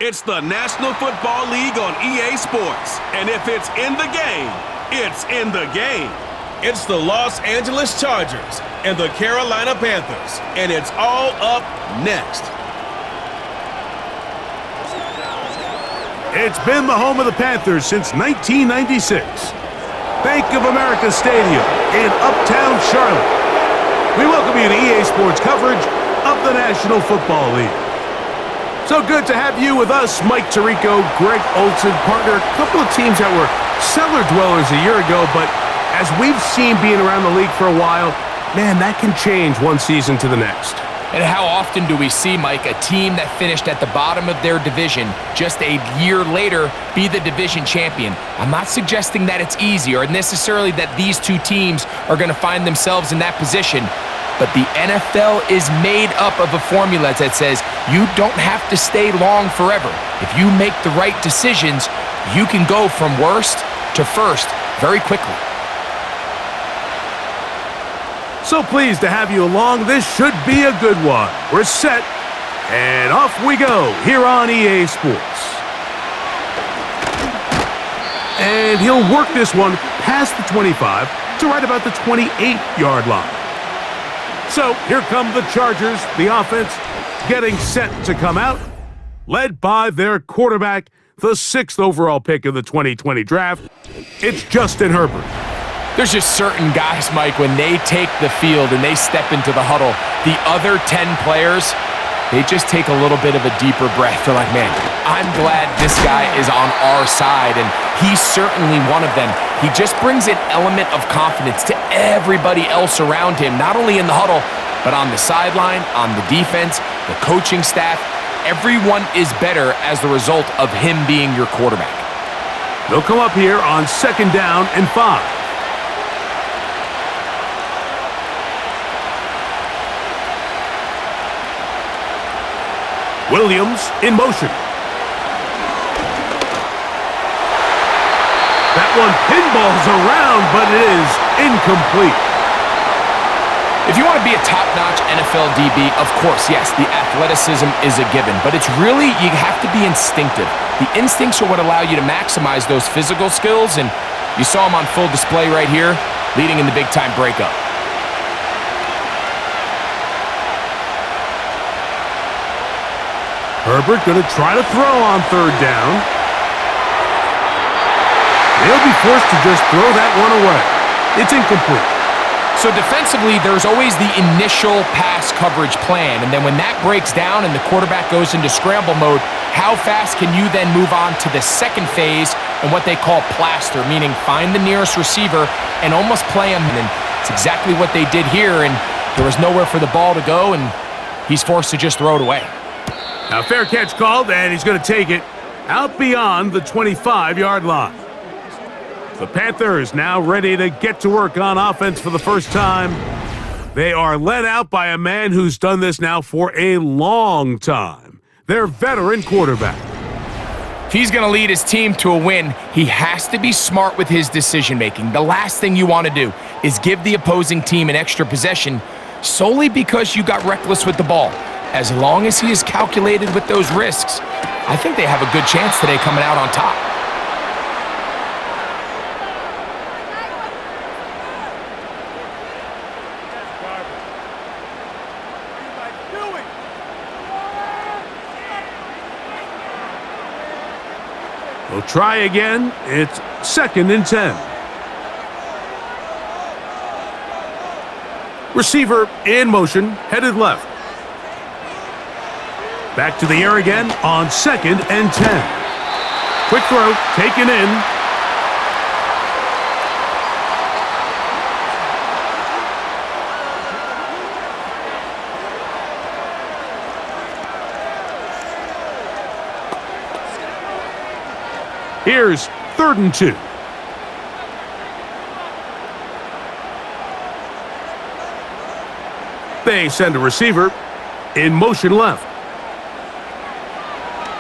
It's the National Football League on EA Sports. And if it's in the game, it's in the game. It's the Los Angeles Chargers and the Carolina Panthers. And it's all up next. It's been the home of the Panthers since 1996. Bank of America Stadium in Uptown Charlotte. We welcome you to EA Sports coverage of the National Football League. So good to have you with us, Mike Tirico, Greg Olson, partner. A couple of teams that were cellar dwellers a year ago, but as we've seen being around the league for a while, man, that can change one season to the next. And how often do we see, Mike, a team that finished at the bottom of their division just a year later be the division champion? I'm not suggesting that it's easy or necessarily that these two teams are going to find themselves in that position. But the NFL is made up of a formula that says you don't have to stay long forever. If you make the right decisions, you can go from worst to first very quickly. So pleased to have you along. This should be a good one. We're set, and off we go here on EA Sports. And he'll work this one past the 25 to right about the 28-yard line. So here come the Chargers, the offense getting set to come out, led by their quarterback, the 6th overall pick of the 2020 draft. It's Justin Herbert. There's just certain guys, Mike, when they take the field and they step into the huddle, the other 10 players, they just take a little bit of a deeper breath. They're like, man, I'm glad this guy is on our side, and he's certainly one of them. He just brings an element of confidence to everybody else around him, not only in the huddle, but on the sideline, on the defense, the coaching staff. Everyone is better as the result of him being your quarterback. They'll come up here on 2nd down and 5. Williams in motion. That one pinballs around, but it is incomplete. If you want to be a top-notch NFL DB, of course, yes, the athleticism is a given, but it's really, you have to be instinctive. The instincts are what allow you to maximize those physical skills, and you saw them on full display right here, leading in the big-time breakup. Herbert going to try to throw on 3rd down. They'll be forced to just throw that one away. It's incomplete. So defensively, there's always the initial pass coverage plan, and then when that breaks down and the quarterback goes into scramble mode, how fast can you then move on to the second phase and what they call plaster, meaning find the nearest receiver and almost play him. And it's exactly what they did here, and there was nowhere for the ball to go, and he's forced to just throw it away. Now, fair catch called, and he's going to take it out beyond the 25-yard line. The Panthers now ready to get to work on offense for the first time. They are led out by a man who's done this now for a long time. Their veteran quarterback. If he's going to lead his team to a win, he has to be smart with his decision-making. The last thing you want to do is give the opposing team an extra possession solely because you got reckless with the ball. As long as he is calculated with those risks, I think they have a good chance today coming out on top. We'll try again. It's 2nd and 10. Receiver in motion, headed left. Back to the air again on 2nd and 10. Quick throw, taken in. Here's 3rd and 2. They send a receiver in motion left.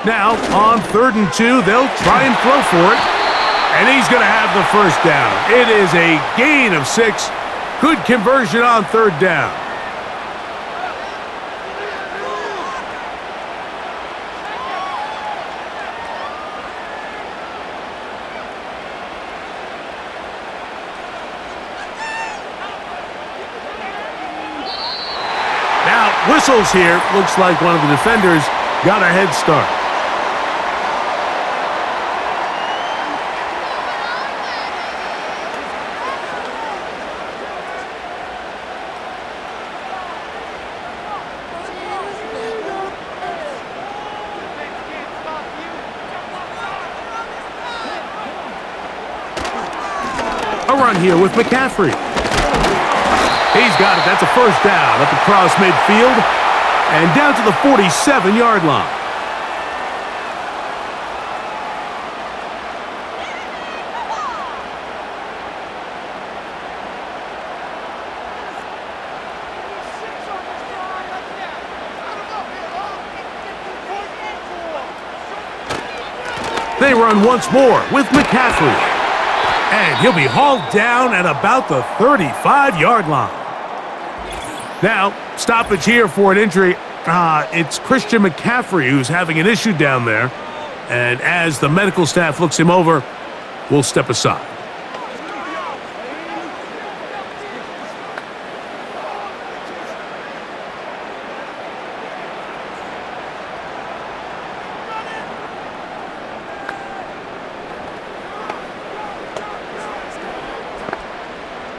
Now, on 3rd and 2, they'll try and throw for it. And he's going to have the first down. It is a gain of 6. Good conversion on 3rd down. Whistles here. Looks like one of the defenders got a head start. A run here with McCaffrey. He's got it. That's a first down up across midfield and down to the 47-yard line. They run once more with McCaffrey. And he'll be hauled down at about the 35-yard line. Now, stoppage here for an injury. It's Christian McCaffrey who's having an issue down there. And as the medical staff looks him over, we'll step aside.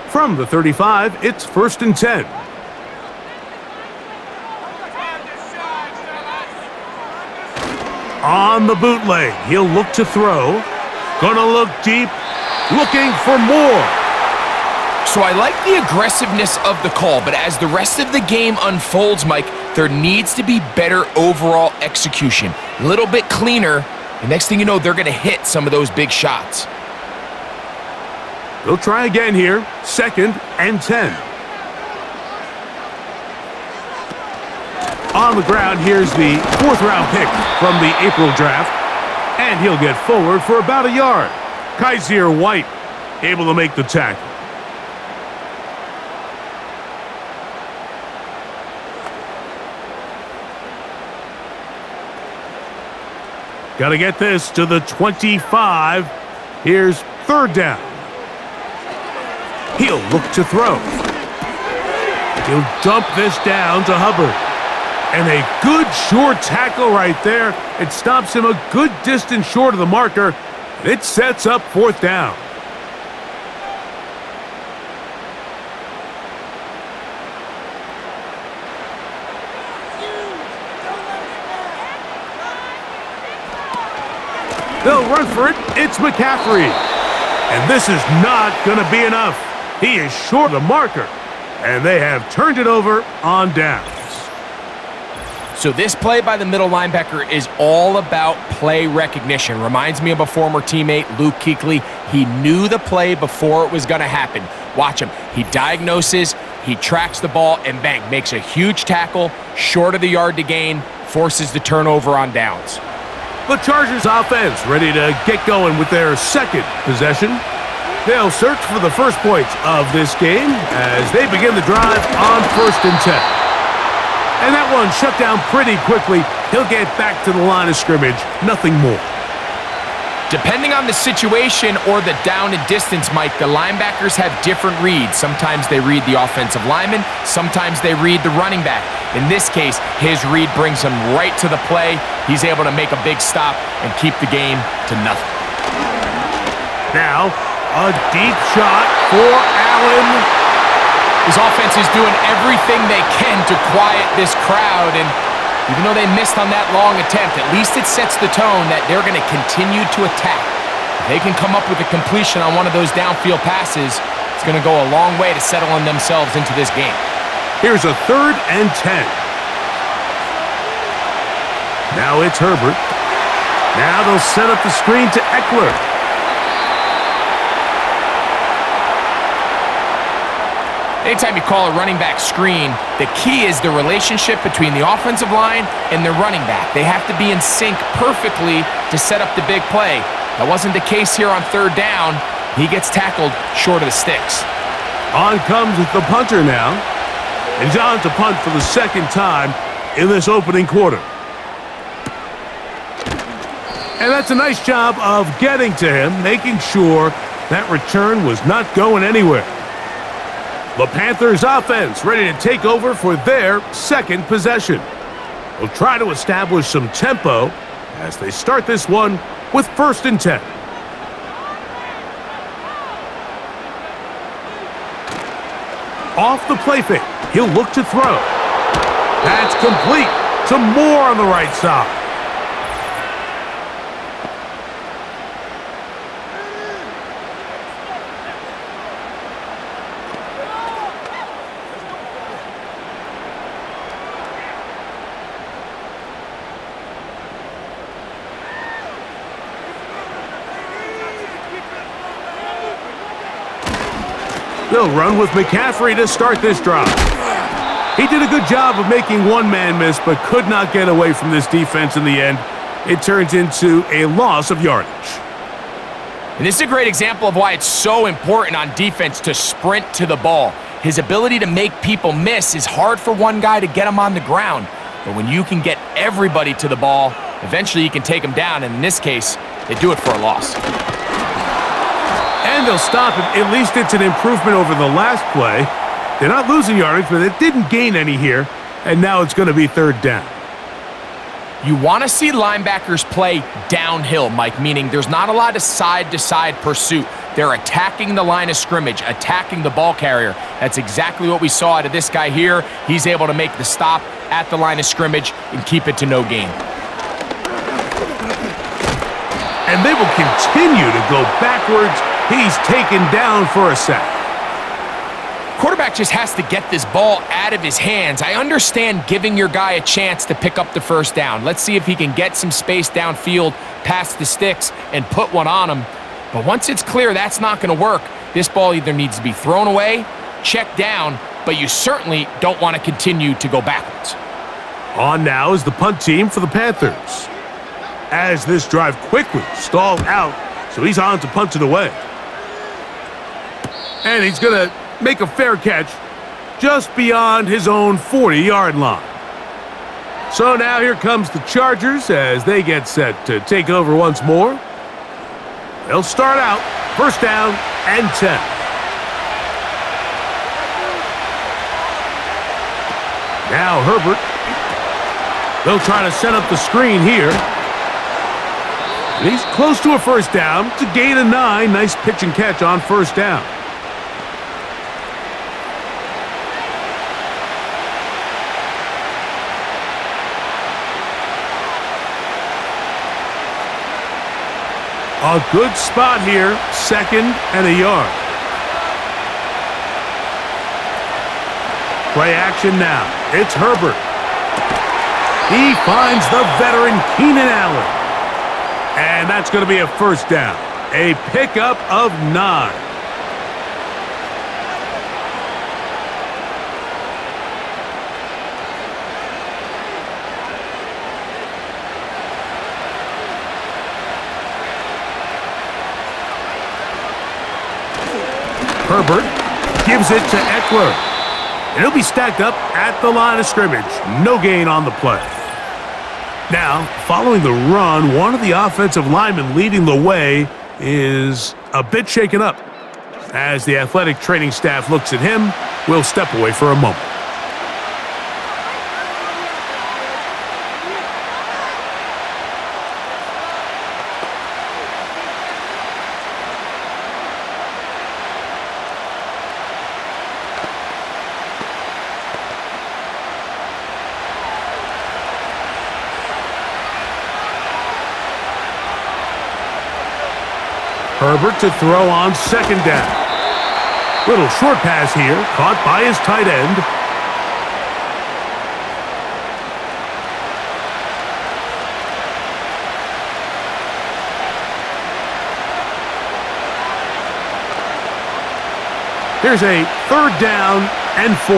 From the 35, it's 1st and 10. On the bootleg, he'll look to throw. Gonna look deep, looking for more. So I like the aggressiveness of the call, but as the rest of the game unfolds, Mike, there needs to be better overall execution. A little bit cleaner, and next thing you know, they're gonna hit some of those big shots. They'll try again here, 2nd and 10. On the ground, here's the 4th-round pick from the April draft, and he'll get forward for about a yard. Kaiser White able to make the tackle. Got to get this to the 25. Here's 3rd down. He'll look to throw. He'll dump this down to Hubbard. And a good short tackle right there. It stops him a good distance short of the marker. It sets up 4th down. They'll run for it. It's McCaffrey. And this is not going to be enough. He is short of the marker. And they have turned it over on downs. So this play by the middle linebacker is all about play recognition. Reminds me of a former teammate, Luke Kuechly. He knew the play before it was going to happen. Watch him. He diagnoses, he tracks the ball, and bang, makes a huge tackle, short of the yard to gain, forces the turnover on downs. The Chargers offense ready to get going with their 2nd possession. They'll search for the first points of this game as they begin the drive on 1st and 10. And that one shut down pretty quickly. He'll get back to the line of scrimmage, nothing more. Depending on the situation or the down and distance, Mike, the linebackers have different reads. Sometimes they read the offensive lineman, sometimes they read the running back. In this case, his read brings him right to the play. He's able to make a big stop and keep the game to nothing. Now, a deep shot for Allen. His offense is doing everything they can to quiet this crowd, and even though they missed on that long attempt, at least it sets the tone that they're going to continue to attack. If they can come up with a completion on one of those downfield passes, it's going to go a long way to settling themselves into this game. Here's a 3rd and 10. Now it's Herbert. Now they'll set up the screen to Eckler. Anytime you call a running back screen, the key is the relationship between the offensive line and the running back. They have to be in sync perfectly to set up the big play. That wasn't the case here on 3rd down. He gets tackled short of the sticks. On comes the punter now. And he's on to punt for the 2nd time in this opening quarter. And that's a nice job of getting to him, making sure that return was not going anywhere. The Panthers offense ready to take over for their second possession. They'll try to establish some tempo as they start this one with 1st and 10. Off the play fake, he'll look to throw. That's complete. Some more on the right side. They'll run with McCaffrey to start this drive. He did a good job of making one man miss, but could not get away from this defense in the end. It turns into a loss of yardage. And this is a great example of why it's so important on defense to sprint to the ball. His ability to make people miss is hard for one guy to get him on the ground. But when you can get everybody to the ball, eventually you can take them down, and in this case, they do it for a loss. And they'll stop him. At least it's an improvement over the last play. They're not losing yardage, but it didn't gain any here. And now it's going to be 3rd down. You want to see linebackers play downhill, Mike, meaning there's not a lot of side-to-side pursuit. They're attacking the line of scrimmage, attacking the ball carrier. That's exactly what we saw out of this guy here. He's able to make the stop at the line of scrimmage and keep it to no gain. And they will continue to go backwards. He's taken down for a sack. Quarterback just has to get this ball out of his hands. I understand giving your guy a chance to pick up the 1st down. Let's see if he can get some space downfield past the sticks and put one on him. But once it's clear that's not going to work, this ball either needs to be thrown away, checked down, but you certainly don't want to continue to go backwards. On now is the punt team for the Panthers. As this drive quickly stalled out, so he's on to punt it away. And he's going to make a fair catch just beyond his own 40-yard line. So now here comes the Chargers as they get set to take over once more. They'll start out 1st down and 10. Now Herbert. They'll try to set up the screen here. And he's close to a 1st down. It's a gain of 9. Nice pitch and catch on 1st down. A good spot here, 2nd and a yard. Play action now. It's Herbert. He finds the veteran Keenan Allen. And that's going to be a 1st down. A pickup of 9. Herbert gives it to Eckler. And he'll be stacked up at the line of scrimmage. No gain on the play. Now, following the run, one of the offensive linemen leading the way is a bit shaken up. As the athletic training staff looks at him, we'll step away for a moment. Herbert to throw on 2nd down. Little short pass here, caught by his tight end. Here's a 3rd down and 4.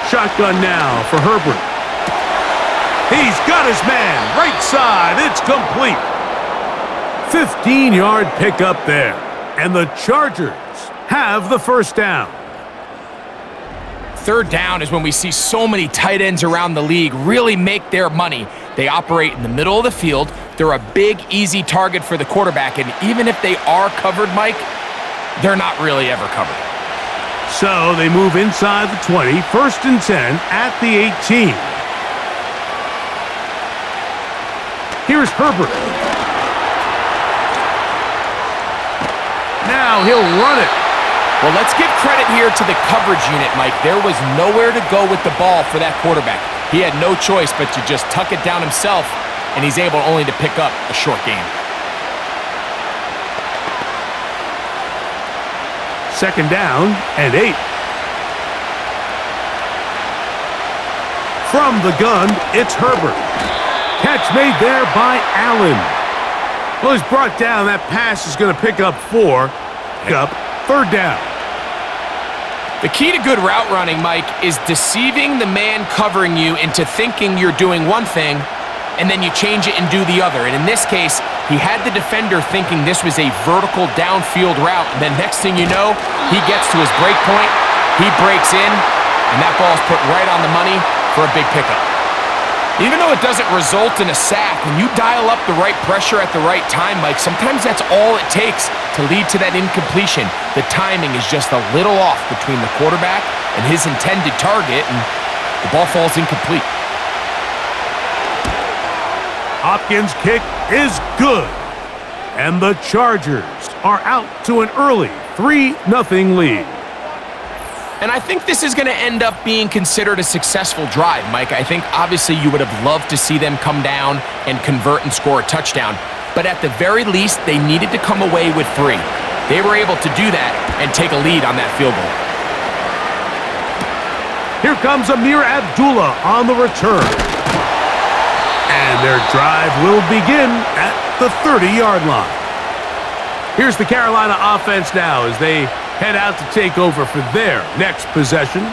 Shotgun now for Herbert. He's got his man, right side, it's complete. 15-yard pickup there, and the Chargers have the 1st down. 3rd down is when we see so many tight ends around the league really make their money. They operate in the middle of the field. They're a big, easy target for the quarterback, and even if they are covered, Mike, they're not really ever covered. So they move inside the 20, 1st and 10 at the 18. Here's Herbert. Now he'll run it. Well, let's give credit here to the coverage unit, Mike. There was nowhere to go with the ball for that quarterback. He had no choice but to just tuck it down himself, and he's able only to pick up a short gain. 2nd down and 8. From the gun, it's Herbert. Catch made there by Allen. Well, he's brought down. That pass is going to pick up 4. Pick up 3rd down. The key to good route running, Mike, is deceiving the man covering you into thinking you're doing one thing, and then you change it and do the other. And in this case, he had the defender thinking this was a vertical downfield route, and then next thing you know, he gets to his break point, he breaks in, and that ball's put right on the money for a big pickup. Even though it doesn't result in a sack, when you dial up the right pressure at the right time, Mike, sometimes that's all it takes to lead to that incompletion. The timing is just a little off between the quarterback and his intended target, and the ball falls incomplete. Hopkins' kick is good. And the Chargers are out to an early 3-0 lead. And I think this is going to end up being considered a successful drive, Mike. I think obviously you would have loved to see them come down and convert and score a touchdown. But at the very least, they needed to come away with 3. They were able to do that and take a lead on that field goal. Here comes Amir Abdullah on the return. And their drive will begin at the 30-yard line. Here's the Carolina offense now as they head out to take over for their next possession.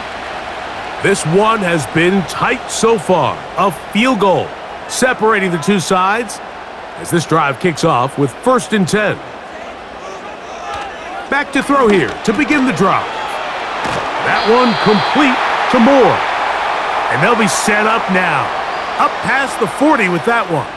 This one has been tight so far. A field goal separating the two sides as this drive kicks off with 1st and 10. Back to throw here to begin the drive. That one complete to Moore. And they'll be set up now. Up past the 40 with that one.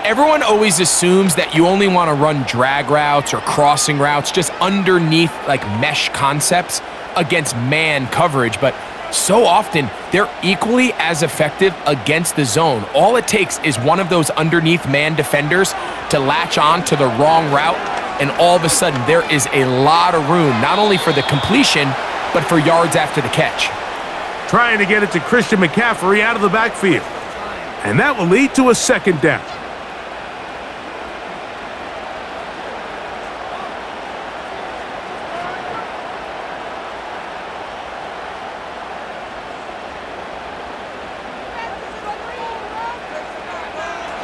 Everyone always assumes that you only want to run drag routes or crossing routes just underneath like mesh concepts against man coverage, but so often they're equally as effective against the zone. All it takes is one of those underneath man defenders to latch on to the wrong route, and all of a sudden there is a lot of room, not only for the completion, but for yards after the catch. Trying to get it to Christian McCaffrey out of the backfield. And that will lead to a 2nd down.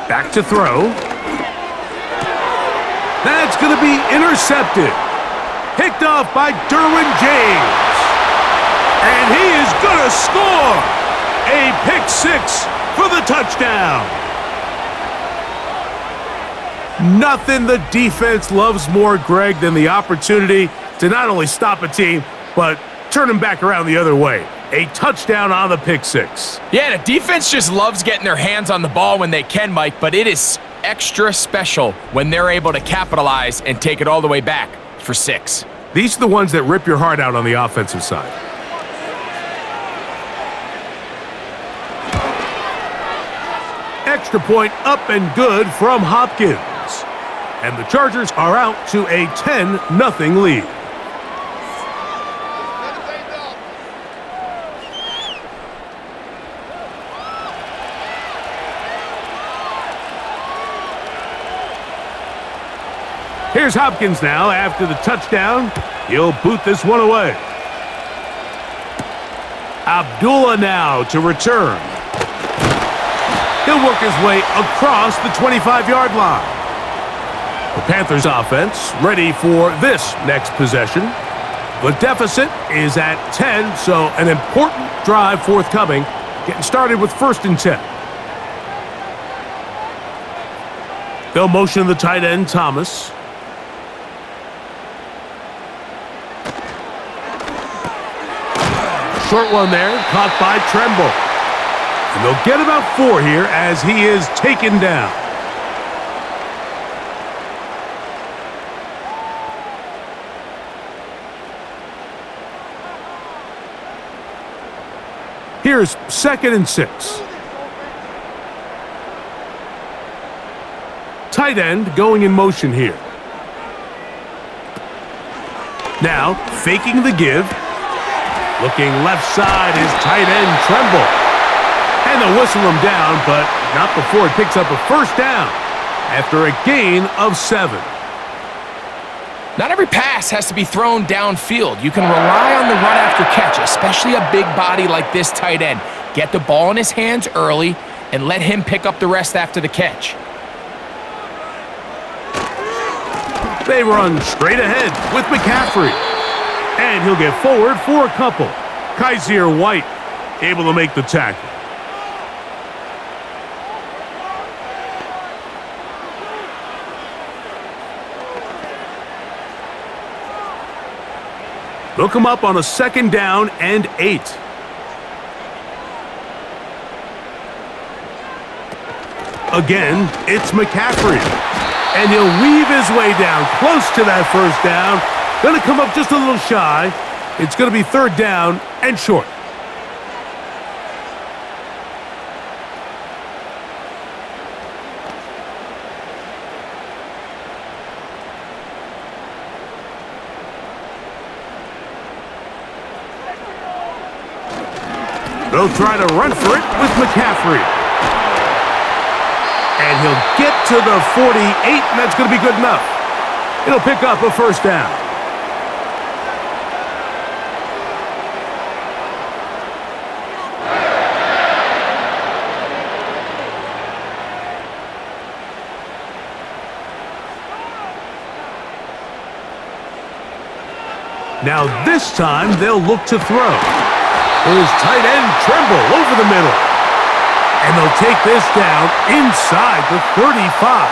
Back to throw. That's going to be intercepted. Picked off by Derwin James. And he is going to score. A pick 6 for the touchdown. Nothing the defense loves more, Greg, than the opportunity to not only stop a team, but turn them back around the other way. A touchdown on the pick 6. Yeah, the defense just loves getting their hands on the ball when they can, Mike, but it is extra special when they're able to capitalize and take it all the way back for 6. These are the ones that rip your heart out on the offensive side. Extra point up and good from Hopkins. And the Chargers are out to a 10-0 lead. Here's Hopkins now after the touchdown. He'll boot this one away. Abdullah now to return. He'll work his way across the 25-yard line. The Panthers offense ready for this next possession. The deficit is at 10, so an important drive forthcoming. Getting started with 1st and 10. They'll motion the tight end, Thomas. Short one there, caught by Tremble. And they'll get about 4 here as he is taken down. Here's 2nd and 6. Tight end going in motion here. Now, faking the give. Looking left side is tight end Tremble. And they'll whistle him down, but not before it picks up a first down after a gain of 7. Not every pass has to be thrown downfield. You can rely on the run after catch, especially a big body like this tight end. Get the ball in his hands early and let him pick up the rest after the catch. They run straight ahead with McCaffrey. And he'll get forward for a couple. Kaiser White able to make the tackle. They'll come up on a 2nd down and 8. Again, it's McCaffrey. And he'll weave his way down close to that first down. Going to come up just a little shy. It's going to be 3rd down and short. They'll try to run for it with McCaffrey. And he'll get to the 48, and that's going to be good enough. It'll pick up a first down. Now this time they'll look to throw. Here's tight end Tremble over the middle. And they'll take this down inside the 35.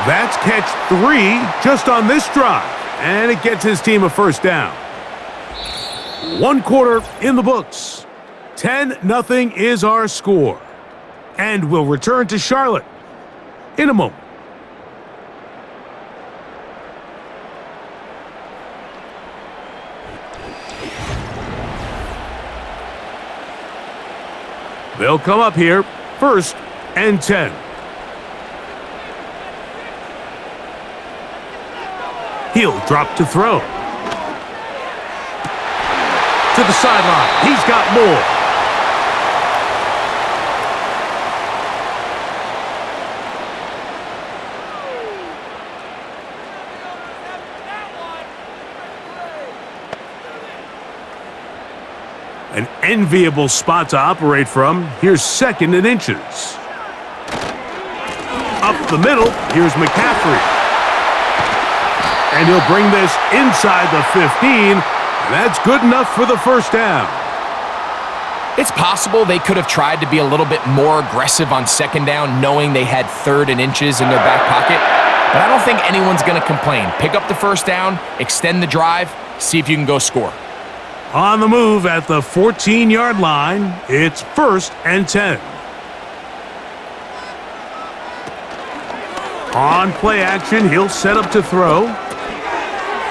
That's catch 3 just on this drive. And it gets his team a first down. 1 quarter in the books. 10-0 is our score. And we'll return to Charlotte in a moment. They'll come up here, 1st and 10. He'll drop to throw. To the sideline. He's got more. An enviable spot to operate from. Here's 2nd and inches. Up the middle, here's McCaffrey. And he'll bring this inside the 15. That's good enough for the first down. It's possible they could have tried to be a little bit more aggressive on 2nd down, knowing they had 3rd and inches in their back pocket. But I don't think anyone's going to complain. Pick up the first down, extend the drive, see if you can go score. On the move at the 14-yard line, it's 1st and 10. On play action, he'll set up to throw.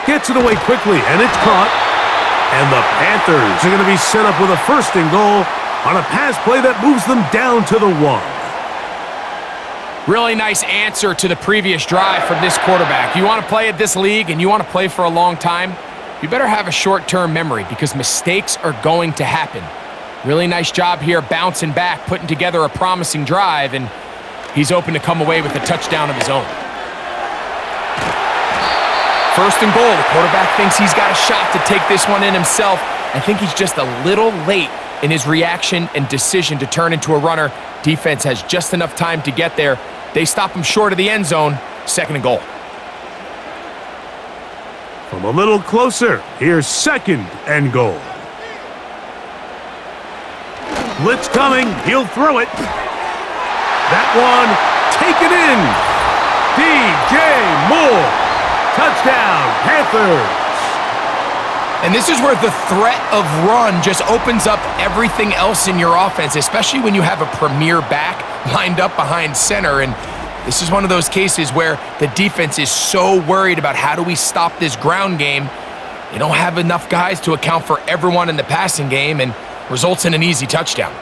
Gets it away quickly, and it's caught. And the Panthers are going to be set up with a 1st and goal on a pass play that moves them down to the 1. Really nice answer to the previous drive from this quarterback. You want to play at this league and you want to play for a long time, you better have a short-term memory because mistakes are going to happen. Really nice job here bouncing back, putting together a promising drive, and he's open to come away with a touchdown of his own. 1st and goal. The quarterback thinks he's got a shot to take this one in himself. I think he's just a little late in his reaction and decision to turn into a runner. Defense has just enough time to get there. They stop him short of the end zone. 2nd and goal. From a little closer, here's 2nd and goal. Blitz coming, he'll throw it. That one, taken in. DJ Moore, touchdown Panthers. And this is where the threat of run just opens up everything else in your offense, especially when you have a premier back lined up behind center. And this is one of those cases where the defense is so worried about how do we stop this ground game. They don't have enough guys to account for everyone in the passing game, and results in an easy touchdown.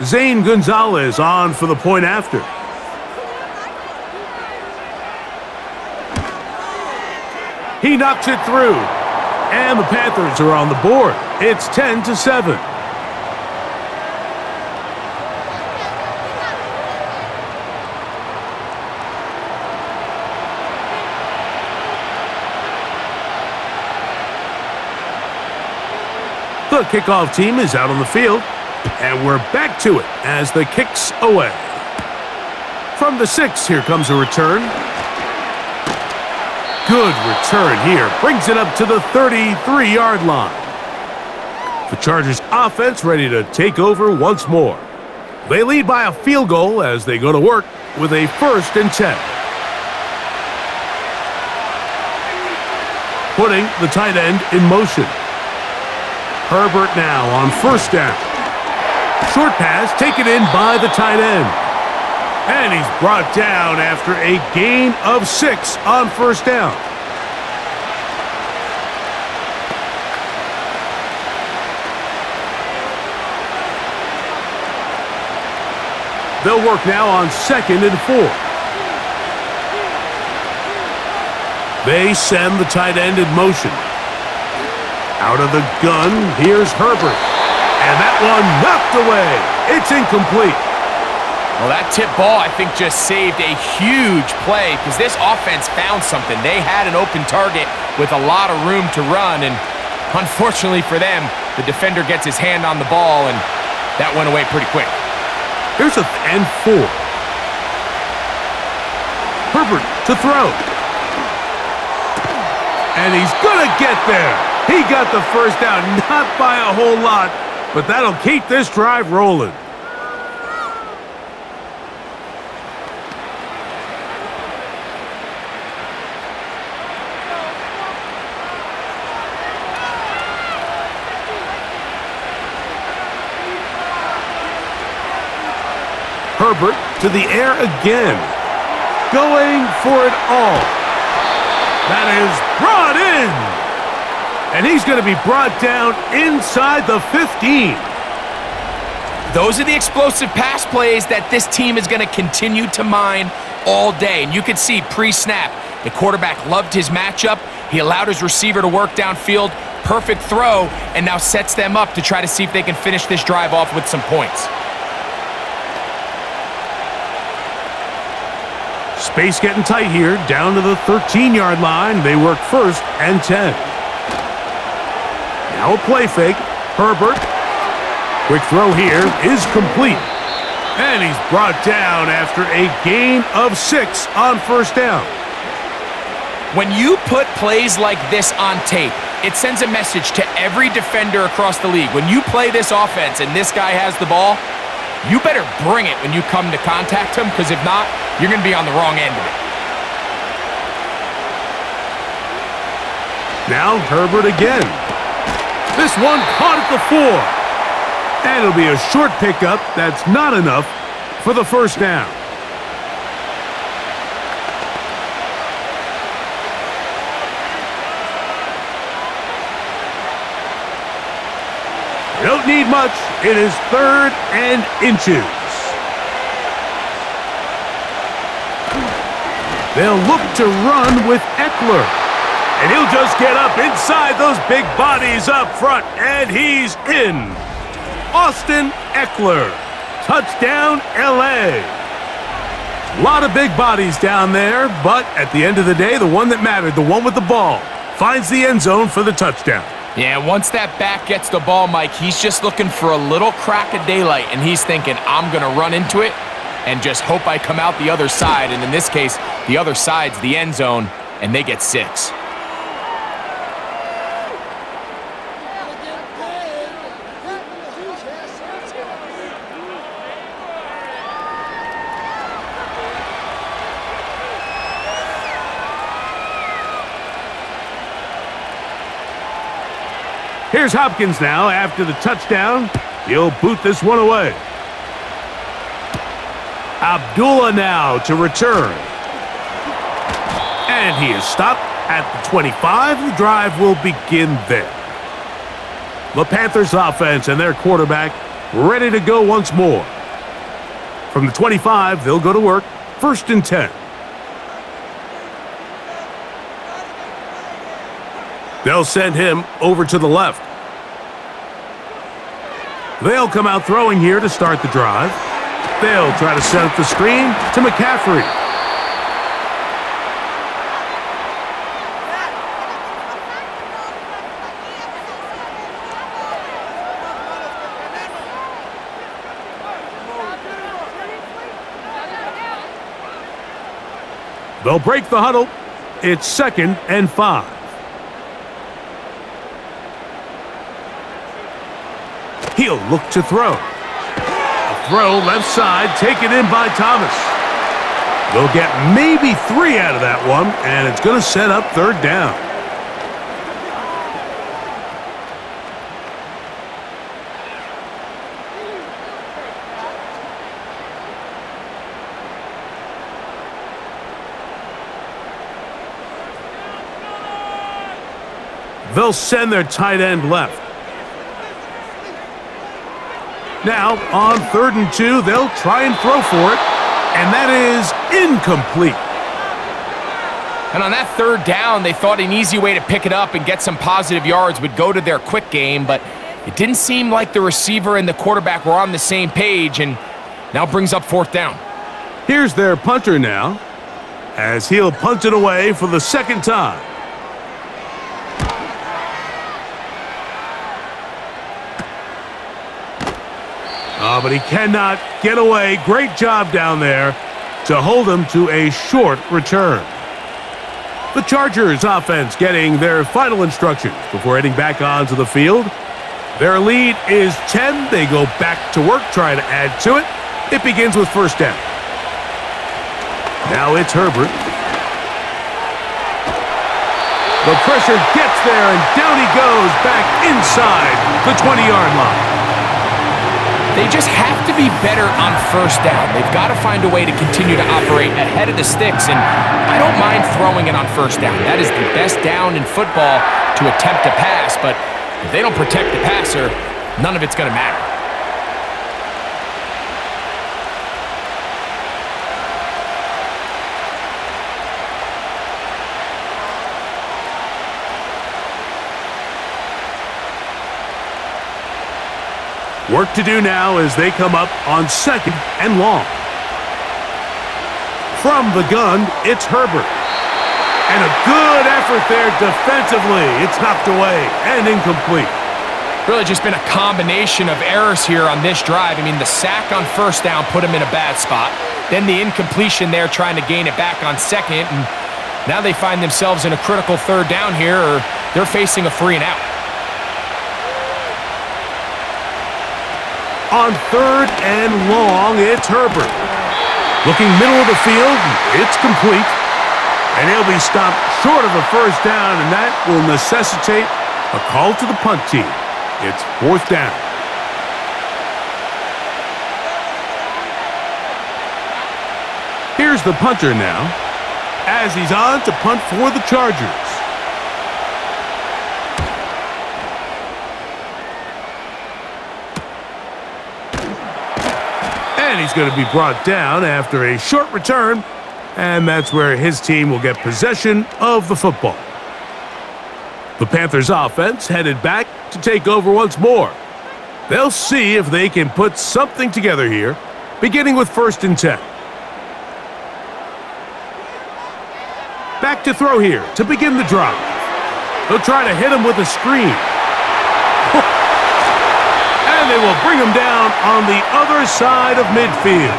Zane Gonzalez on for the point after. He knocks it through, and the Panthers are on the board. It's 10-7. The kickoff team is out on the field, and we're back to it as the kick's away. From the 6, here comes a return. Good return here. Brings it up to the 33-yard line. The Chargers offense ready to take over once more. They lead by a field goal as they go to work with a 1st and 10. Putting the tight end in motion. Herbert now on 1st down. Short pass taken in by the tight end. And he's brought down after a gain of 6 on 1st down. They'll work now on 2nd and 4. They send the tight end in motion. Out of the gun, here's Herbert. And that one knocked away. It's incomplete. Well, that tip ball, I think, just saved a huge play because this offense found something. They had an open target with a lot of room to run, and unfortunately for them, the defender gets his hand on the ball, and that went away pretty quick. Here's a and 4. Herbert to throw. And he's gonna get there. He got the 1st down, not by a whole lot, but that'll keep this drive rolling. Herbert to the air again. Going for it all. That is brought in. And he's going to be brought down inside the 15. Those are the explosive pass plays that this team is going to continue to mine all day. And you could see pre-snap, the quarterback loved his matchup. He allowed his receiver to work downfield. Perfect throw, and now sets them up to try to see if they can finish this drive off with some points. Space getting tight here, down to the 13-yard line. They work 1st and 10. Now a play fake. Herbert. Quick throw here is complete. And he's brought down after a gain of 6 on 1st down. When you put plays like this on tape, it sends a message to every defender across the league. When you play this offense and this guy has the ball, you better bring it when you come to contact him, because if not, you're going to be on the wrong end of it. Now Herbert again. This one caught at the 4. And it'll be a short pickup. That's not enough for the 1st down. You don't need much. It is 3rd and inches. They'll look to run with Eckler. And he'll just get up inside those big bodies up front. And he's in. Austin Eckler. Touchdown, LA. A lot of big bodies down there, but at the end of the day, the one that mattered, the one with the ball, finds the end zone for the touchdown. Yeah, once that back gets the ball, Mike, he's just looking for a little crack of daylight, and he's thinking, I'm going to run into it and just hope I come out the other side. And in this case, the other side's the end zone, and they get 6. Here's Hopkins now after the touchdown. He'll boot this one away. Abdullah now to return. And he is stopped at the 25. The drive will begin there. The Panthers offense and their quarterback ready to go once more. From the 25, they'll go to work. 1st and 10. They'll send him over to the left. They'll come out throwing here to start the drive. They'll try to set up the screen to McCaffrey. They'll break the huddle. It's 2nd and 5. He'll look to throw. A throw left side taken in by Thomas. They'll get maybe 3 out of that one, and it's going to set up 3rd down. They'll send their tight end left. Now, on 3rd and 2, they'll try and throw for it, and that is incomplete. And on that 3rd down, they thought an easy way to pick it up and get some positive yards would go to their quick game, but it didn't seem like the receiver and the quarterback were on the same page, and now brings up 4th down. Here's their punter now, as he'll punt it away for the 2nd time. But he cannot get away. Great job down there to hold him to a short return. The Chargers offense getting their final instructions before heading back onto the field. Their lead is 10. They go back to work, trying to add to it. It begins with 1st down. Now it's Herbert. The pressure gets there, and down he goes back inside the 20-yard line. They just have to be better on 1st down. They've got to find a way to continue to operate ahead of the sticks, and I don't mind throwing it on 1st down. That is the best down in football to attempt to pass, but if they don't protect the passer, none of it's going to matter. Work to do now as they come up on 2nd and long. From the gun, it's Herbert. And a good effort there defensively. It's knocked away and incomplete. Really just been a combination of errors here on this drive. I mean, the sack on 1st down put him in a bad spot. Then the incompletion there trying to gain it back on 2nd. And now they find themselves in a critical 3rd down here, or they're facing a 3 and out. On 3rd and long, it's Herbert. Looking middle of the field, it's complete. And he'll be stopped short of a 1st down, and that will necessitate a call to the punt team. It's 4th down. Here's the punter now, as he's on to punt for the Chargers. And he's going to be brought down after a short return, and that's where his team will get possession of the football. The Panthers offense headed back to take over once more. They'll see if they can put something together here, beginning with 1st and 10. Back to throw here to begin the drive. They'll try to hit him with a screen. And they will bring him down on the other side of midfield.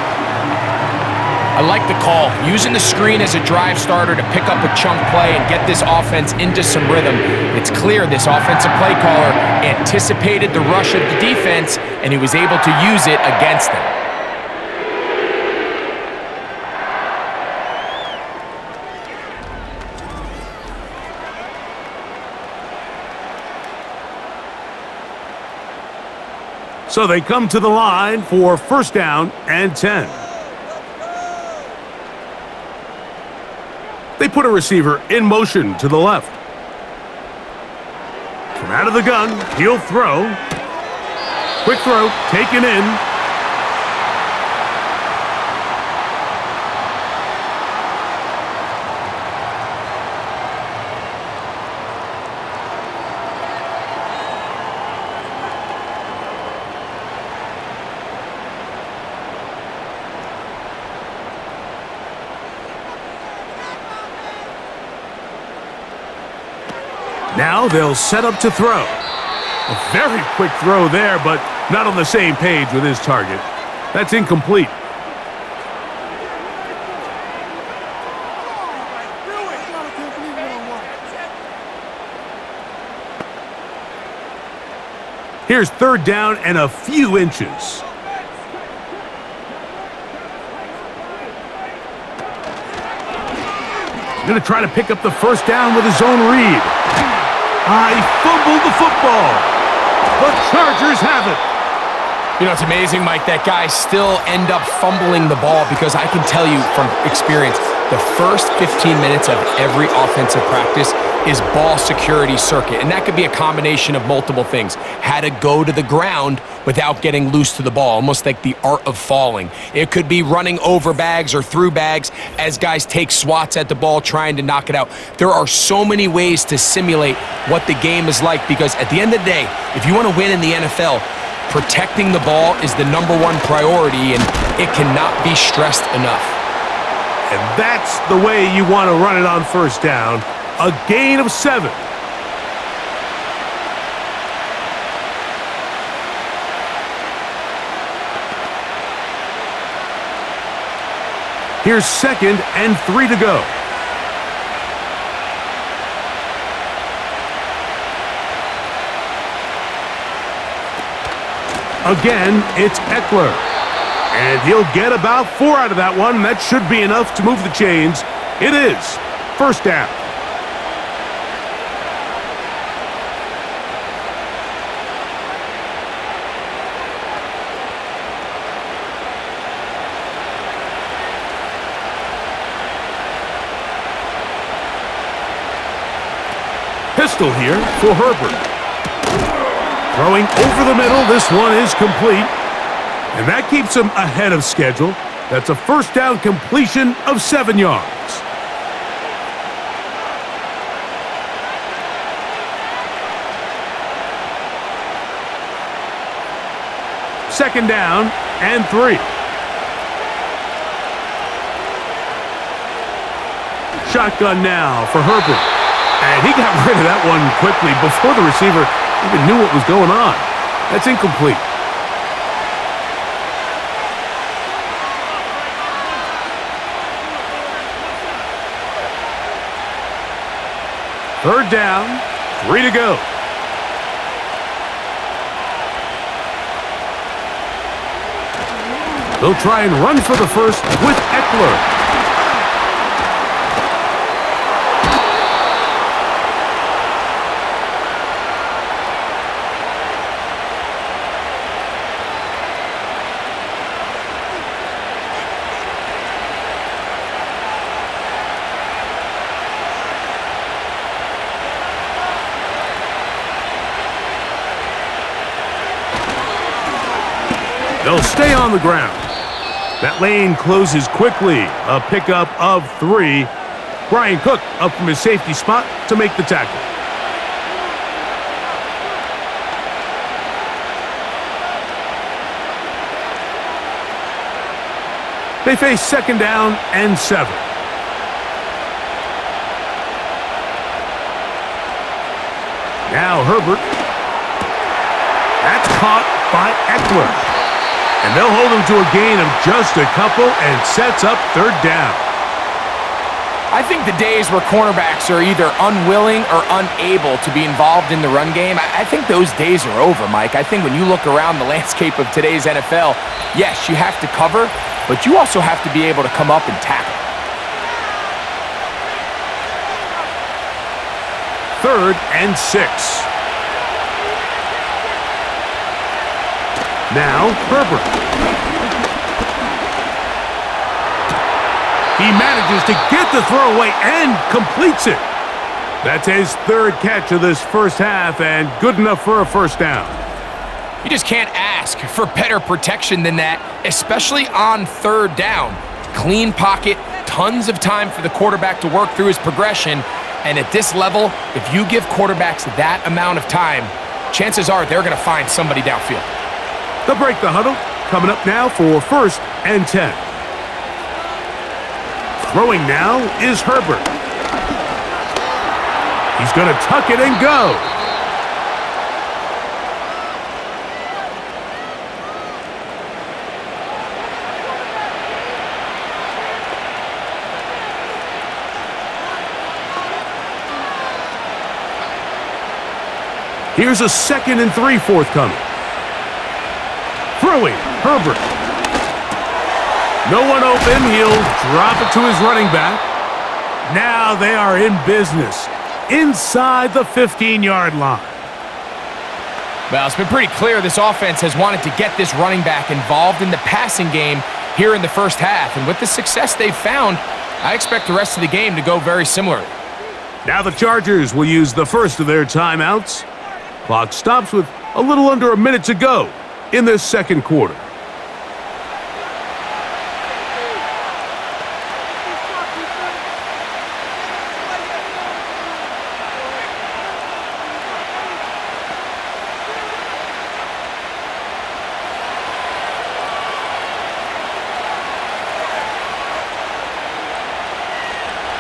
I like the call, using the screen as a drive starter to pick up a chunk play and get this offense into some rhythm. It's clear this offensive play caller anticipated the rush of the defense, and he was able to use it against them. So they come to the line for first down and 10. They put a receiver in motion to the left. From out of the gun, he'll throw. Quick throw, taken in. Now they'll set up to throw. A very quick throw there, but not on the same page with his target. That's incomplete. Here's third down and a few inches. He's going to try to pick up the first down with his own read. He fumbled the football. The Chargers have it. You know, it's amazing, Mike, that guys still end up fumbling the ball because I can tell you from experience, the first 15 minutes of every offensive practice is ball security circuit. And that could be a combination of multiple things. How to go to the ground without getting loose to the ball, almost like the art of falling. It could be running over bags or through bags as guys take swats at the ball trying to knock it out. There are so many ways to simulate what the game is like because at the end of the day, if you want to win in the NFL, protecting the ball is the #1 priority and it cannot be stressed enough. And that's the way you want to run it on first down. A gain of 7. Here's 2nd and 3 to go. Again, it's Eckler. And he'll get about 4 out of that one. That should be enough to move the chains. It is. First down. Pistol here for Herbert. Throwing over the middle. This one is complete. And that keeps him ahead of schedule. That's a first down completion of 7 yards. Second down and 3. Shotgun now for Herbert. And he got rid of that one quickly before the receiver even knew what was going on. That's incomplete. Third down, 3 to go. They'll try and run for the first with Eckler. They'll stay on the ground. That lane closes quickly. A pickup of 3. Brian Cook up from his safety spot to make the tackle. They face second down and 7. Now Herbert. That's caught by Eckler. And they'll hold him to a gain of just a couple and sets up third down. I think the days where cornerbacks are either unwilling or unable to be involved in the run game, I think those days are over, Mike. I think when you look around the landscape of today's NFL, yes, you have to cover, but you also have to be able to come up and tackle. Third and 6. Now Herbert. He manages to get the throw away and completes it. That's his third catch of this first half and good enough for a first down. You just can't ask for better protection than that, especially on third down. Clean pocket, tons of time for the quarterback to work through his progression. And at this level, if you give quarterbacks that amount of time, chances are they're going to find somebody downfield. They'll break the huddle. Coming up now for 1st and 10. Throwing now is Herbert. He's going to tuck it and go. Here's a 2nd and 3 forthcoming. Throwing, Herbert. No one open. He'll drop it to his running back. Now they are in business inside the 15-yard line. Well, it's been pretty clear this offense has wanted to get this running back involved in the passing game here in the first half. And with the success they've found, I expect the rest of the game to go very similar. Now the Chargers will use the first of their timeouts. Clock stops with a little under a minute to go in this second quarter.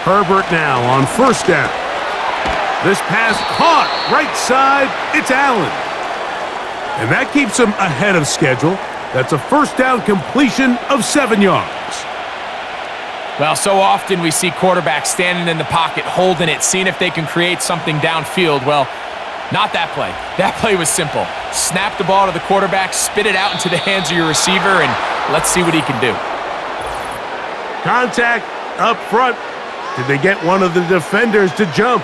Herbert now on 1st down. This pass caught right side. It's Allen. And that keeps him ahead of schedule. That's a first down completion of 7 yards. Well, so often we see quarterbacks standing in the pocket, holding it, seeing if they can create something downfield. Well, not that play. That play was simple. Snap the ball to the quarterback, spit it out into the hands of your receiver, and let's see what he can do. Contact up front. Did they get one of the defenders to jump?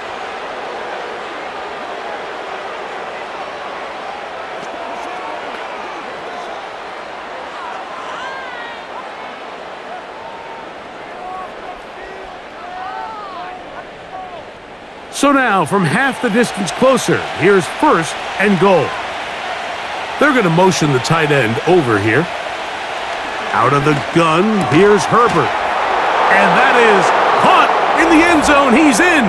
So now, from half the distance closer, here's 1st and goal. They're going to motion the tight end over here. Out of the gun, here's Herbert. And that is caught in the end zone. He's in.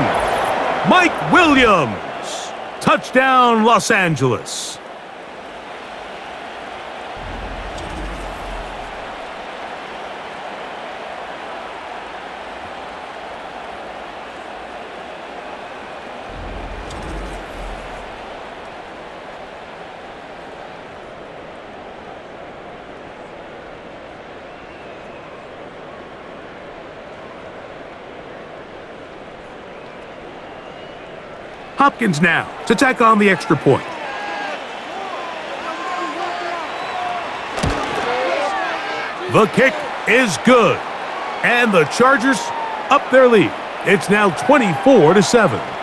Mike Williams. Touchdown, Los Angeles. Hopkins now to tack on the extra point. The kick is good. And the Chargers up their lead. It's now 24-7.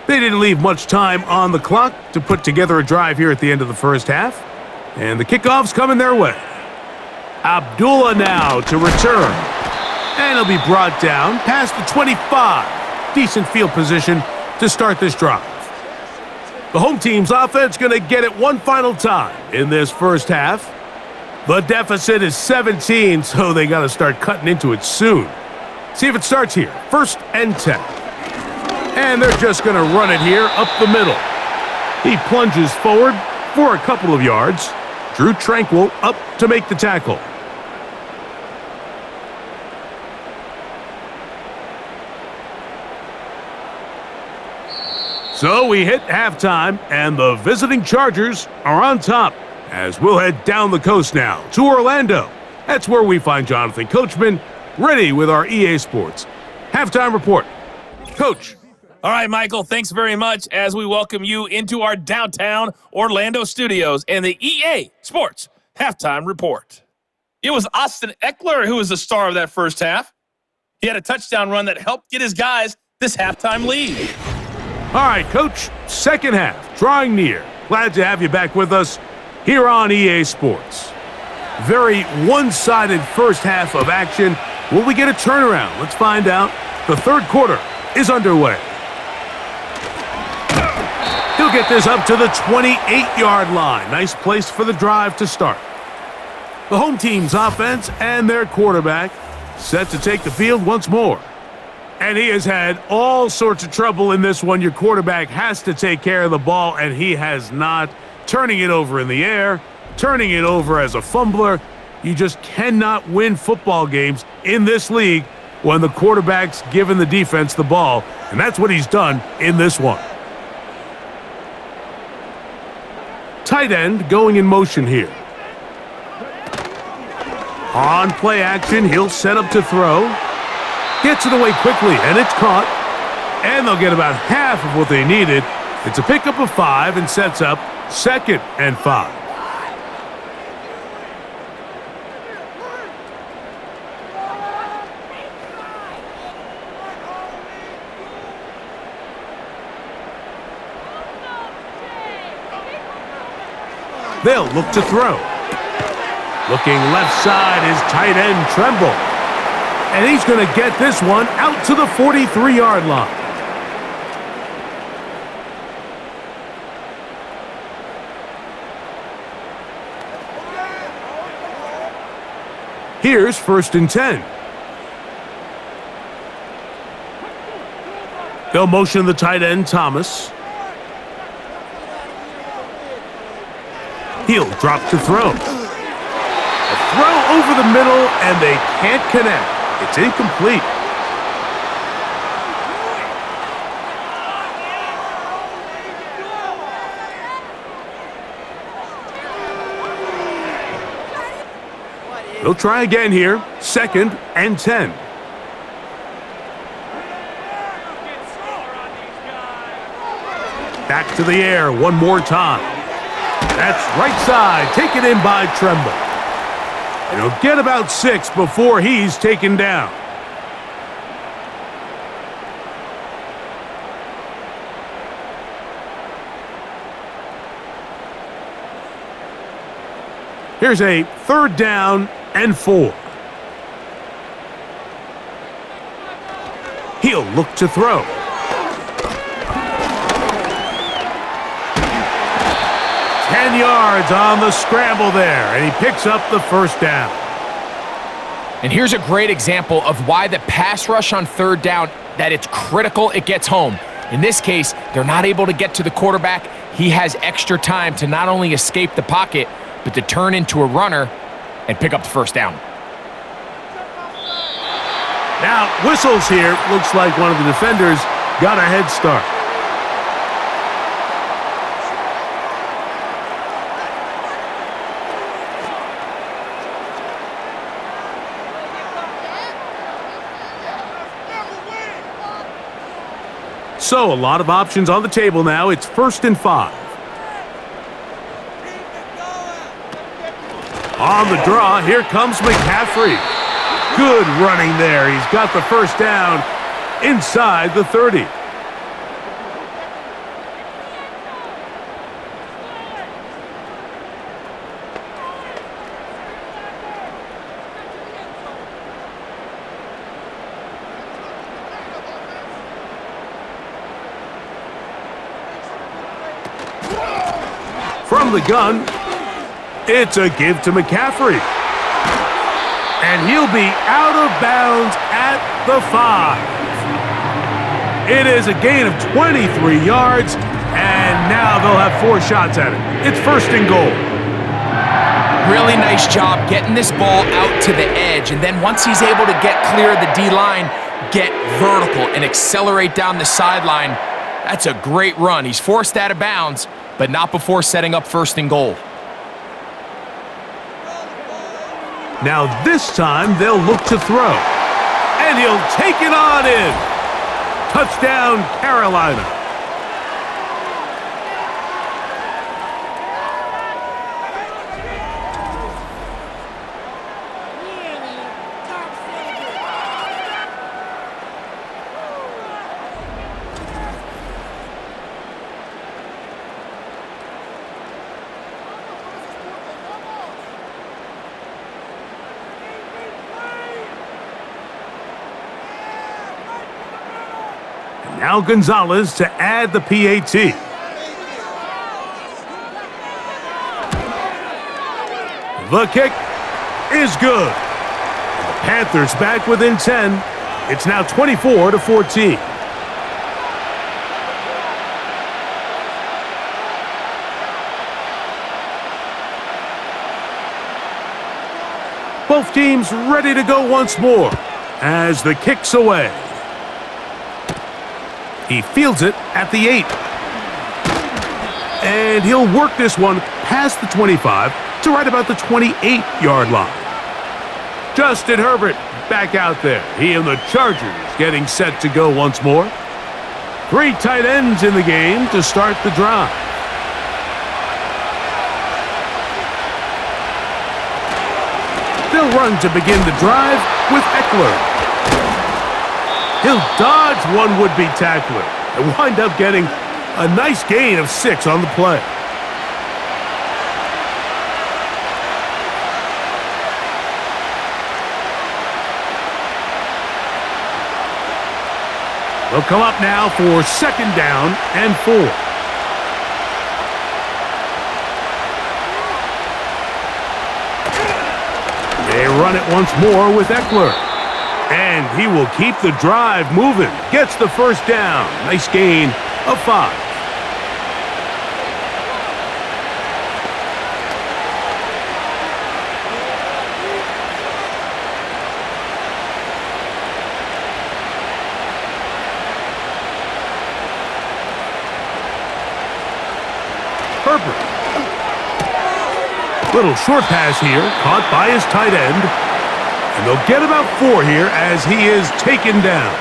They didn't leave much time on the clock to put together a drive here at the end of the first half. And the kickoff's coming their way. Abdullah now to return. And he'll be brought down past the 25. Decent field position to start this drive. The home team's offense going to get it one final time in this first half. The deficit is 17, so they got to start cutting into it soon. See if it starts here. 1st and 10. And they're just going to run it here up the middle. He plunges forward for a couple of yards. Drew Tranquill up to make the tackle. So we hit halftime, and the visiting Chargers are on top as we'll head down the coast now to Orlando. That's where we find Jonathan Coachman ready with our EA Sports halftime report. Coach. All right, Michael, thanks very much as we welcome you into our downtown Orlando studios and the EA Sports Halftime Report. It was Austin Eckler who was the star of that first half. He had a touchdown run that helped get his guys this halftime lead. All right, Coach, second half, drawing near. Glad to have you back with us here on EA Sports. Very one-sided first half of action. Will we get a turnaround? Let's find out. The third quarter is underway. He'll get this up to the 28-yard line. Nice place for the drive to start. The home team's offense and their quarterback set to take the field once more. And he has had all sorts of trouble in this one. Your quarterback has to take care of the ball, and he has not. Turning it over in the air, turning it over as a fumbler. You just cannot win football games in this league when the quarterback's giving the defense the ball, and that's what he's done in this one. Tight end going in motion here. On play action, he'll set up to throw. Gets it away quickly, and it's caught. And they'll get about half of what they needed. It's a pickup of 5 and sets up 2nd and 5. They'll look to throw. Looking left side is tight end Tremble. And he's going to get this one out to the 43-yard line. Here's 1st and 10. They'll motion the tight end Thomas. He'll drop to throw. A throw over the middle, and they can't connect. It's incomplete. They'll try again here. 2nd and 10. Back to the air one more time. That's right side, taken in by Tremble. And he'll get about 6 before he's taken down. Here's a 3rd down and 4. He'll look to throw. 10 yards on the scramble there, and he picks up the 1st down. And here's a great example of why the pass rush on 3rd down, that it's critical it gets home. In this case, they're not able to get to the quarterback. He has extra time to not only escape the pocket, but to turn into a runner and pick up the 1st down. Now, whistles here. Looks like one of the defenders got a head start. So, a lot of options on the table now. It's 1st and 5. On the draw, here comes McCaffrey. Good running there. He's got the 1st down inside the 30. From the gun, it's a give to McCaffrey. And he'll be out of bounds at the 5. It is a gain of 23 yards, and now they'll have 4 shots at it. It's 1st and goal. Really nice job getting this ball out to the edge, and then once he's able to get clear of the D-line, get vertical and accelerate down the sideline. That's a great run. He's forced out of bounds, but not before setting up 1st and goal. Now this time they'll look to throw. And he'll take it on in. Touchdown, Carolina. Now Gonzalez to add the PAT. The kick is good. The Panthers back within 10. It's now 24-14. Both teams ready to go once more as the kick's away. He fields it at the 8. And he'll work this one past the 25 to right about the 28-yard line. Justin Herbert back out there. He and the Chargers getting set to go once more. 3 tight ends in the game to start the drive. They'll run to begin the drive with Eckler. He'll dodge one would-be tackler and wind up getting a nice gain of 6 on the play. They'll come up now for 2nd down and 4. They run it once more with Eckler. And he will keep the drive moving. Gets the 1st down. Nice gain of 5. Herbert. Little short pass here, caught by his tight end. And they'll get about 4 here as he is taken down.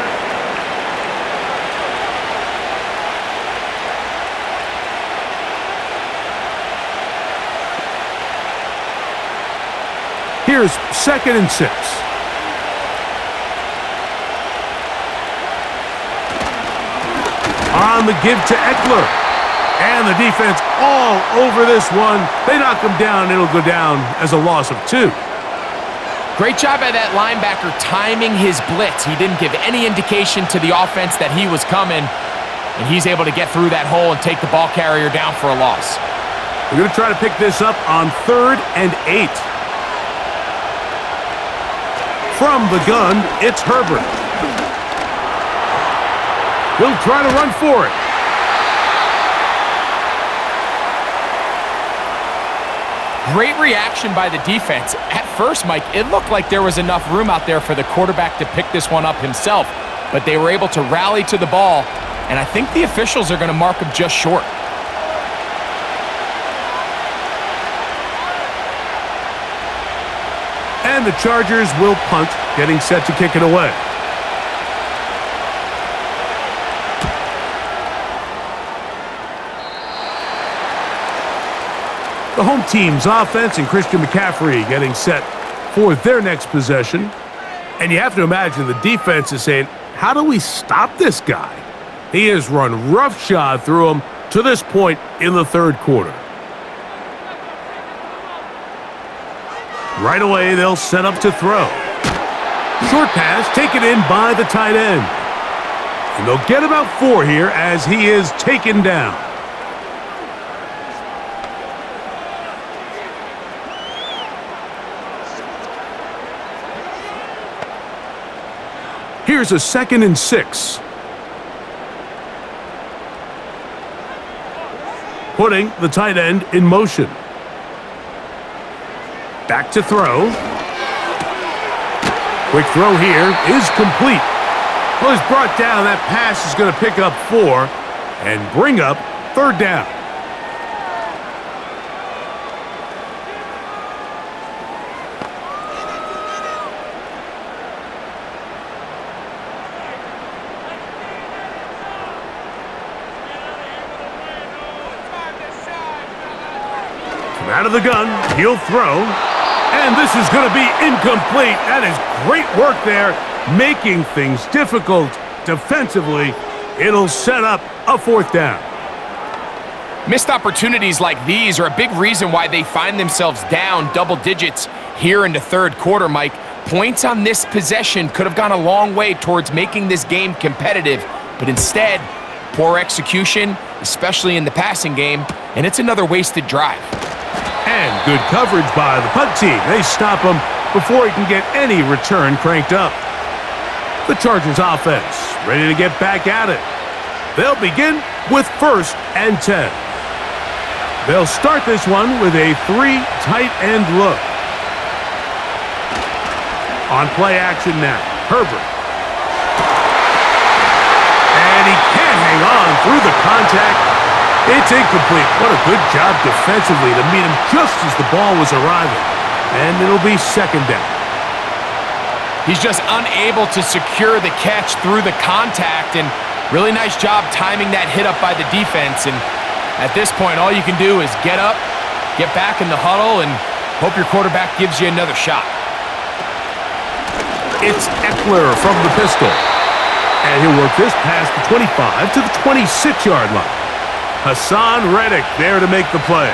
Here's 2nd and 6. On the give to Eckler. And the defense all over this one. They knock him down. It'll go down as a loss of 2. Great job by that linebacker timing his blitz. He didn't give any indication to the offense that he was coming, and he's able to get through that hole and take the ball carrier down for a loss. We're going to try to pick this up on 3rd and 8. From the gun, it's Herbert. He'll try to run for it. Great reaction by the defense. At first, Mike, it looked like there was enough room out there for the quarterback to pick this one up himself, but they were able to rally to the ball, and I think the officials are going to mark him just short. And the Chargers will punt, getting set to kick it away. The home team's offense and Christian McCaffrey getting set for their next possession. And you have to imagine the defense is saying, how do we stop this guy? He has run roughshod through him to this point in the 3rd quarter. Right away, they'll set up to throw. Short pass taken in by the tight end. And they'll get about 4 here as he is taken down. Here's a 2nd and 6. Putting the tight end in motion. Back to throw. Quick throw here is complete. Well, he's brought down. That pass is going to pick up 4 and bring up 3rd down. Out of the gun, he'll throw, and this is going to be incomplete. That is great work there, making things difficult defensively. It'll set up a 4th down. Missed opportunities like these are a big reason why they find themselves down double digits here in the 3rd quarter, Mike. Points on this possession could have gone a long way towards making this game competitive, But instead, poor execution, especially in the passing game, and it's another wasted drive. And good coverage by the punt team. They stop him before he can get any return cranked up. The Chargers offense ready to get back at it. They'll begin with 1st and 10. They'll start this one with a 3 tight end look. On play action now, Herbert. And he can't hang on through the contact. It's incomplete. What a good job defensively to meet him just as the ball was arriving. And it'll be 2nd down. He's just unable to secure the catch through the contact, and really nice job timing that hit up by the defense. And at this point, all you can do is get up, get back in the huddle, and hope your quarterback gives you another shot. It's Eckler from the pistol. And he'll work this past the 25 to the 26-yard line. Hassan Reddick there to make the play.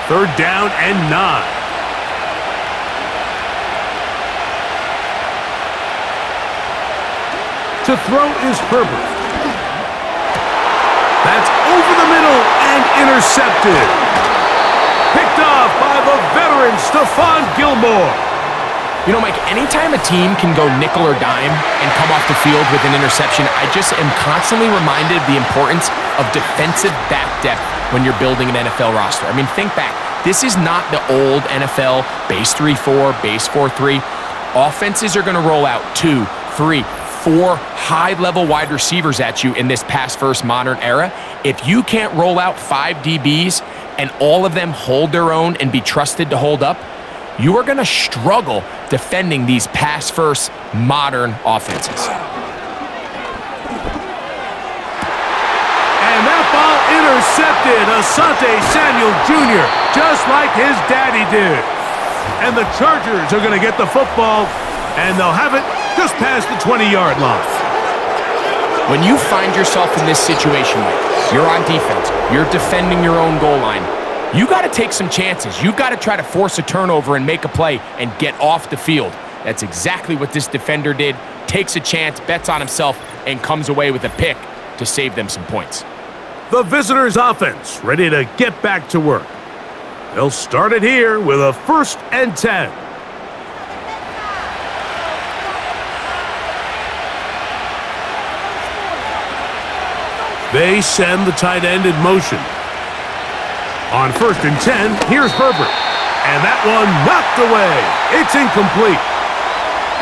Third down and 9. To throw is Herbert. That's over the middle and intercepted. Picked off by the veteran Stephon Gilmore. You know, Mike, anytime a team can go nickel or dime and come off the field with an interception, I just am constantly reminded of the importance of defensive back depth when you're building an NFL roster. I mean, think back. This is not the old NFL base 3-4, base 4-3. Offenses are going to roll out 2, 3, 4 high-level wide receivers at you in this pass-first modern era. If you can't roll out 5 DBs and all of them hold their own and be trusted to hold up, you are going to struggle defending these pass-first modern offenses. And that ball intercepted. Asante Samuel Jr., just like his daddy did. And the Chargers are going to get the football, and they'll have it just past the 20-yard line. When you find yourself in this situation, you're on defense, you're defending your own goal line, you got to take some chances. You've got to try to force a turnover and make a play and get off the field. That's exactly what this defender did. Takes a chance, bets on himself, and comes away with a pick to save them some points. The visitors' offense ready to get back to work. They'll start it here with a 1st and 10. They send the tight end in motion. On 1st and 10, here's Herbert. And that one knocked away. It's incomplete.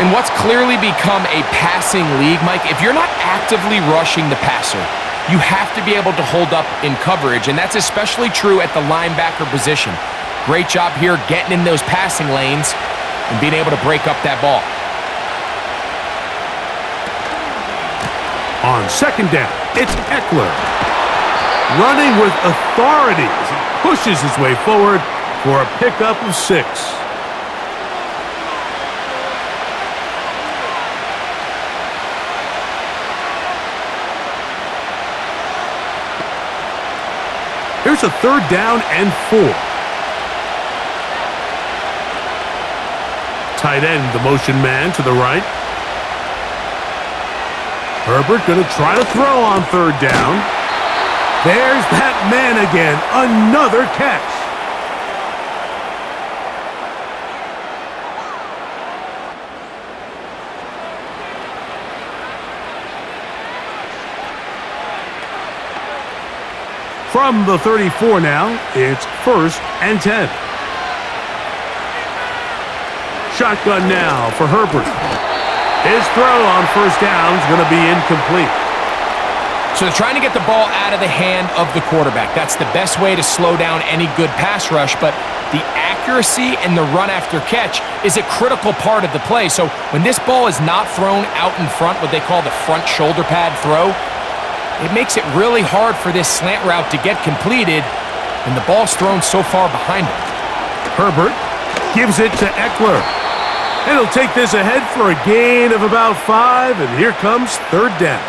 In what's clearly become a passing league, Mike, if you're not actively rushing the passer, you have to be able to hold up in coverage, and that's especially true at the linebacker position. Great job here getting in those passing lanes and being able to break up that ball. On 2nd down, it's Eckler. Running with authority as he pushes his way forward for a pickup of 6. Here's a 3rd down and 4. Tight end, the motion man to the right. Herbert going to try to throw on 3rd down. There's that man again. Another catch. From the 34 now, it's 1st and 10. Shotgun now for Herbert. His throw on 1st down is going to be incomplete. So they're trying to get the ball out of the hand of the quarterback. That's the best way to slow down any good pass rush, but the accuracy and the run after catch is a critical part of the play. So when this ball is not thrown out in front, what they call the front shoulder pad throw, it makes it really hard for this slant route to get completed, and the ball's thrown so far behind him. Herbert gives it to Eckler. And he'll take this ahead for a gain of about 5, and here comes 3rd down.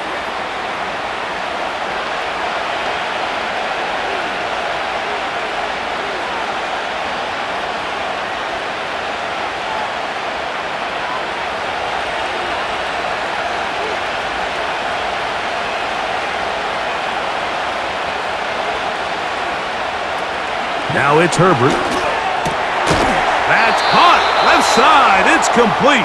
Now it's Herbert. That's caught. Left side. It's complete.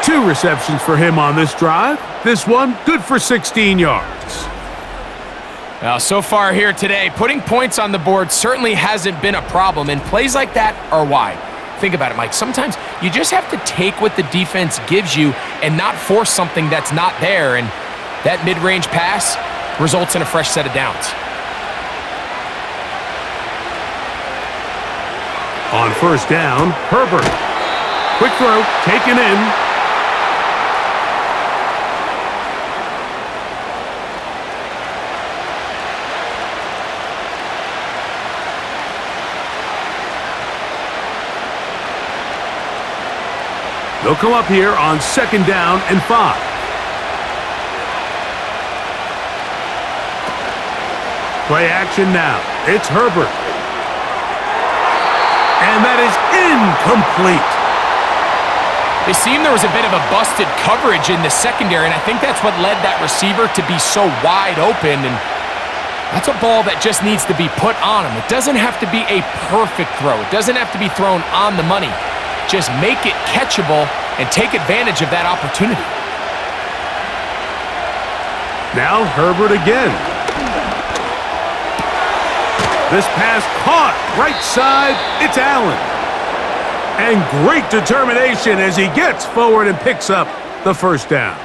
2 receptions for him on this drive. This one good for 16 yards. Well, so far here today, putting points on the board certainly hasn't been a problem, and plays like that are why. Think about it, Mike. Sometimes you just have to take what the defense gives you and not force something that's not there, and that mid-range pass results in a fresh set of downs. On first down, Herbert. Quick throw, taken in. They'll come up here on 2nd down and 5. Play action now. It's Herbert. And that is incomplete. It seemed there was a bit of a busted coverage in the secondary, and I think that's what led that receiver to be so wide open. And that's a ball that just needs to be put on him. It doesn't have to be a perfect throw. It doesn't have to be thrown on the money. Just make it catchable and take advantage of that opportunity. Now Herbert again. This pass caught. Right side, it's Allen. And great determination as he gets forward and picks up the first down.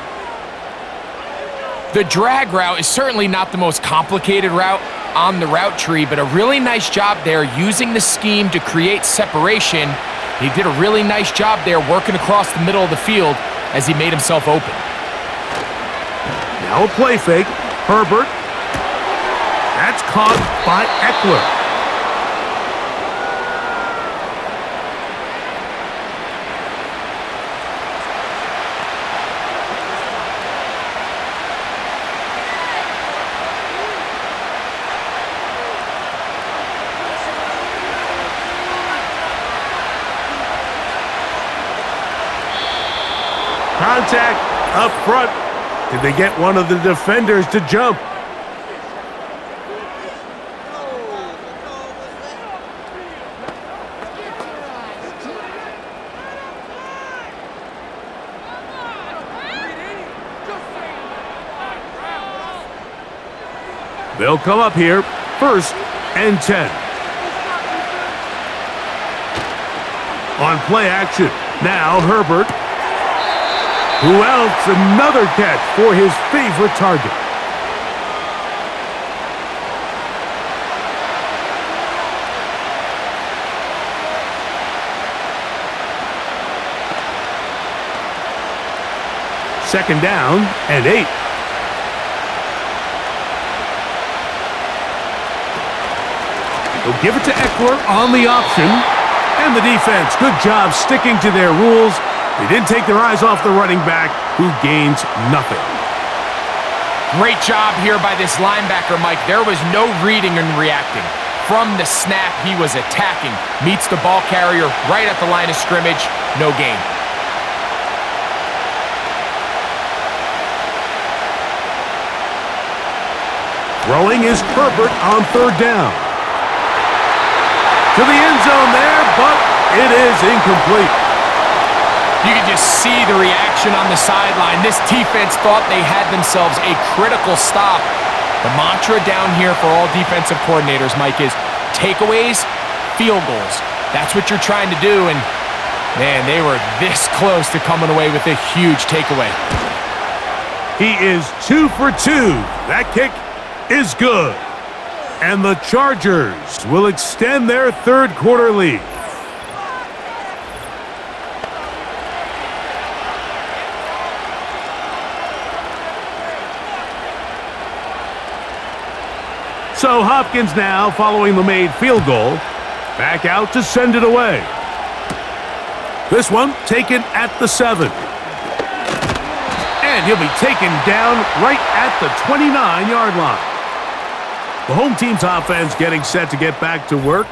The drag route is certainly not the most complicated route on the route tree, but a really nice job there using the scheme to create separation. He did a really nice job there working across the middle of the field as he made himself open. Now a play fake. Herbert. That's caught by Eckler. Contact up front. Did they get one of the defenders to jump? They'll come up here, 1st and 10. On play action, now Herbert. Who else? Another catch for his favorite target. Second down and 8. They'll give it to Eckler on the option. And the defense, good job sticking to their rules. They didn't take their eyes off the running back, who gains nothing. Great job here by this linebacker, Mike. There was no reading and reacting. From the snap, he was attacking. Meets the ball carrier right at the line of scrimmage. No gain. Throwing is Herbert on 3rd down. To the end zone there, but it is incomplete. You can just see the reaction on the sideline. This defense thought they had themselves a critical stop. The mantra down here for all defensive coordinators, Mike, is takeaways, field goals. That's what you're trying to do, and, man, they were this close to coming away with a huge takeaway. He is 2 for 2. That kick is good. And the Chargers will extend their 3rd quarter lead. So Hopkins now, following the made field goal, back out to send it away. This one taken at the 7. And he'll be taken down right at the 29-yard line. The home team's offense getting set to get back to work.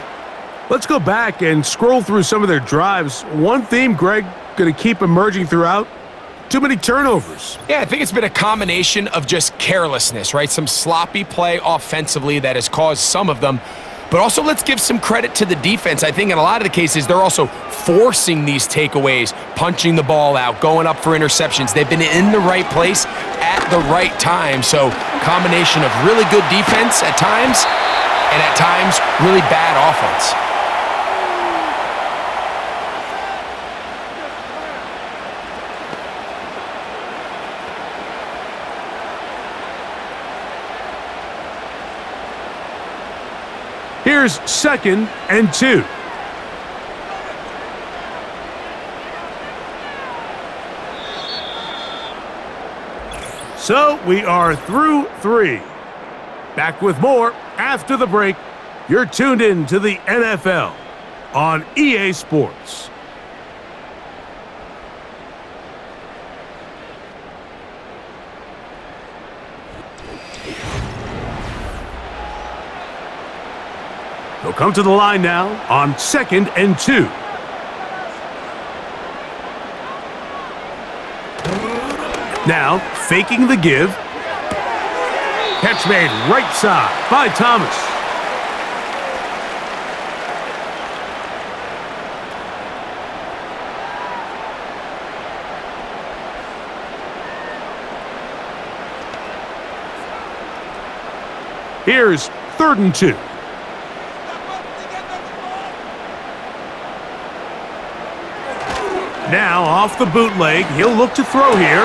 Let's go back and scroll through some of their drives. One theme, Greg, going to keep emerging throughout. Too many turnovers. Yeah, I think it's been a combination of just carelessness, right? Some sloppy play offensively that has caused some of them. But also let's give some credit to the defense. I think in a lot of the cases, they're also forcing these takeaways, punching the ball out, going up for interceptions. They've been in the right place at the right time. So combination of really good defense at times and at times really bad offense. Here's 2nd and 2. So we are through 3. Back with more after the break. You're tuned in to the NFL on EA Sports. He'll come to the line now on 2nd and 2. Now, faking the give. Catch made right side by Thomas. Here's 3rd and 2. Now, off the bootleg, he'll look to throw here.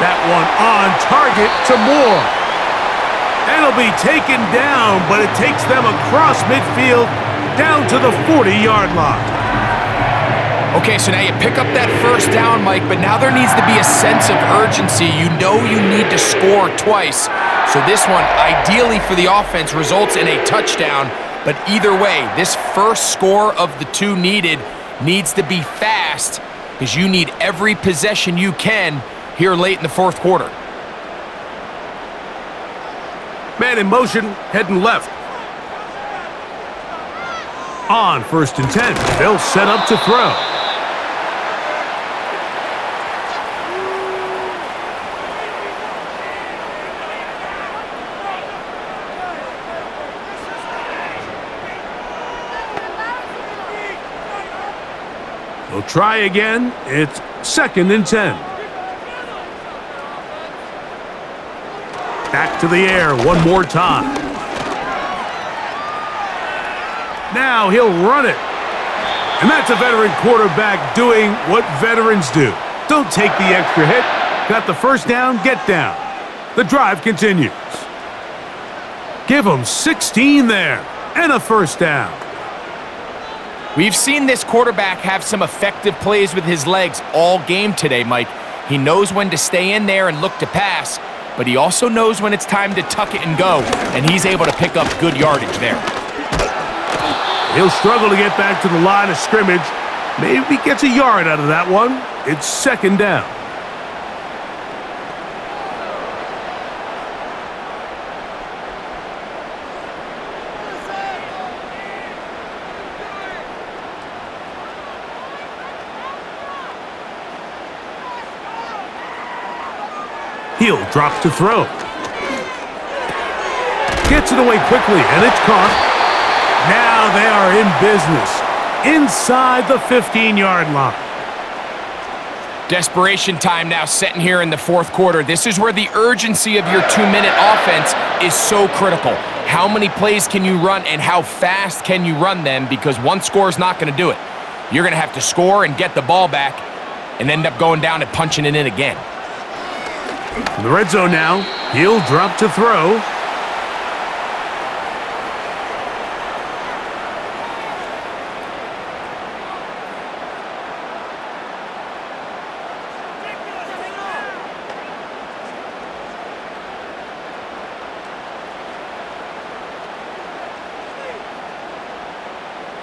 That one on target to Moore. That'll be taken down, but it takes them across midfield down to the 40-yard line. Okay, so now you pick up that first down, Mike, but now there needs to be a sense of urgency. You know you need to score twice. So this one, ideally for the offense, results in a touchdown. But either way, this first score of the 2 needed needs to be fast because you need every possession you can here late in the 4th quarter. Man in motion, heading left. On 1st and 10, they'll set up to throw. They'll try again. It's 2nd and 10. Back to the air one more time. Now he'll run it. And that's a veteran quarterback doing what veterans do. Don't take the extra hit. Got the first down, get down. The drive continues. Give him 16 there and a first down. We've seen this quarterback have some effective plays with his legs all game today, Mike. He knows when to stay in there and look to pass, but he also knows when it's time to tuck it and go, and he's able to pick up good yardage there. He'll struggle to get back to the line of scrimmage. Maybe gets a yard out of that one. It's 2nd down. He'll drop to throw. Gets it away quickly, and it's caught. Now they are in business inside the 15-yard line. Desperation time now setting here in the 4th quarter. This is where the urgency of your 2-minute offense is so critical. How many plays can you run and how fast can you run them? Because one score is not going to do it. You're going to have to score and get the ball back and end up going down and punching it in again. In the red zone now, he'll drop to throw.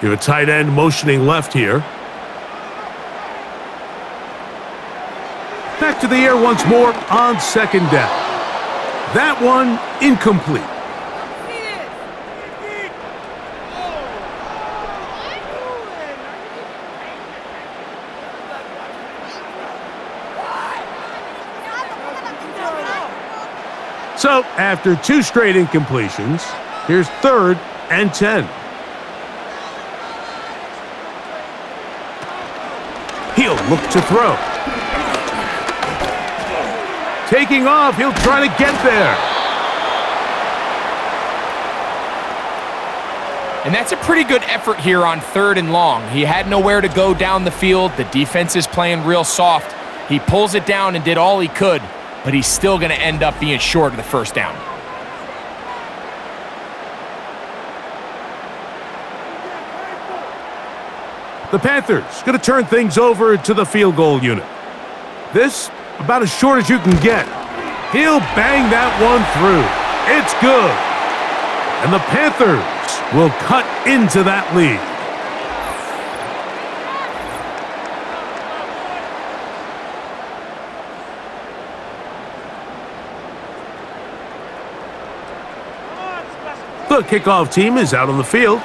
You have a tight end motioning left here. Back to the air once more on 2nd down. That one incomplete. So, after 2 straight incompletions, here's 3rd and 10. He'll look to throw. Taking off, he'll try to get there. And that's a pretty good effort here on 3rd and long. He had nowhere to go down the field. The defense is playing real soft. He pulls it down and did all he could, but he's still going to end up being short of the first down. The Panthers going to turn things over to the field goal unit. This, about as short as you can get. He'll bang that one through. It's good. And the Panthers will cut into that lead. The kickoff team is out on the field,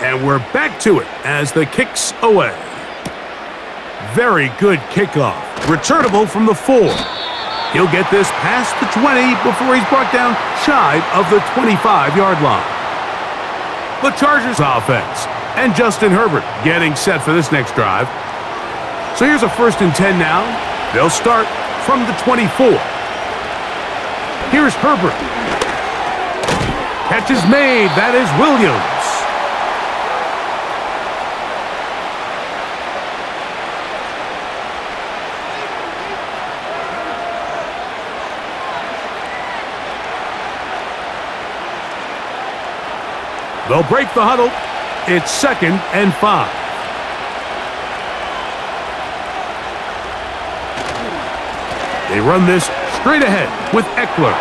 and we're back to it as the kick's away. Very good kickoff. Returnable from the 4. He'll get this past the 20 before he's brought down shy of the 25-yard line. The Chargers offense and Justin Herbert getting set for this next drive. So here's a 1st and 10 now. They'll start from the 24. Here's Herbert. Catch is made. That is Williams. They'll break the huddle. It's 2nd and 5. They run this straight ahead with Eckler.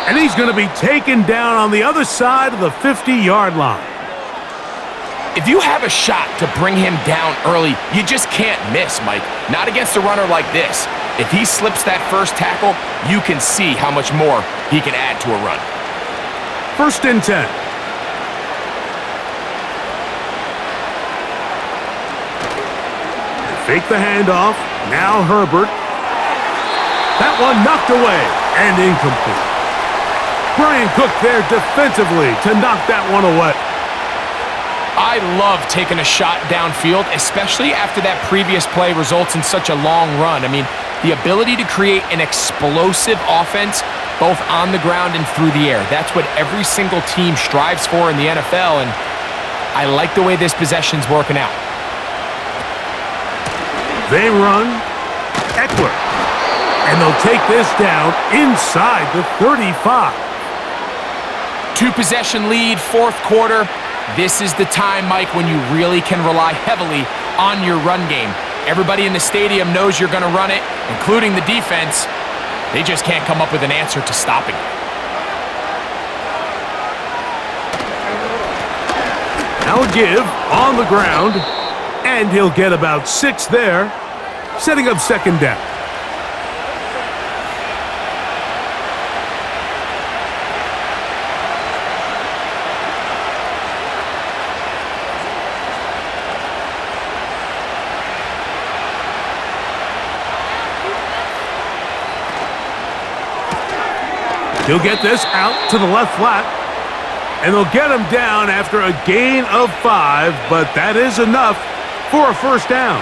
And he's going to be taken down on the other side of the 50-yard line. If you have a shot to bring him down early, you just can't miss, Mike. Not against a runner like this. If he slips that first tackle, you can see how much more he can add to a run. 1st and 10. Fake the handoff. Now Herbert. That one knocked away and incomplete. Brian Cook there defensively to knock that one away. I love taking a shot downfield, especially after that previous play results in such a long run. I mean, the ability to create an explosive offense both on the ground and through the air. That's what every single team strives for in the NFL, and I like the way this possession's working out. They run. Eckler. And they'll take this down inside the 35. 2-possession lead, 4th quarter. This is the time, Mike, when you really can rely heavily on your run game. Everybody in the stadium knows you're going to run it, including the defense. They just can't come up with an answer to stopping it. Now a give on the ground, and he'll get about 6 there, setting up 2nd down. He'll get this out to the left flat, and they'll get him down after a gain of 5, but that is enough for a 1st down.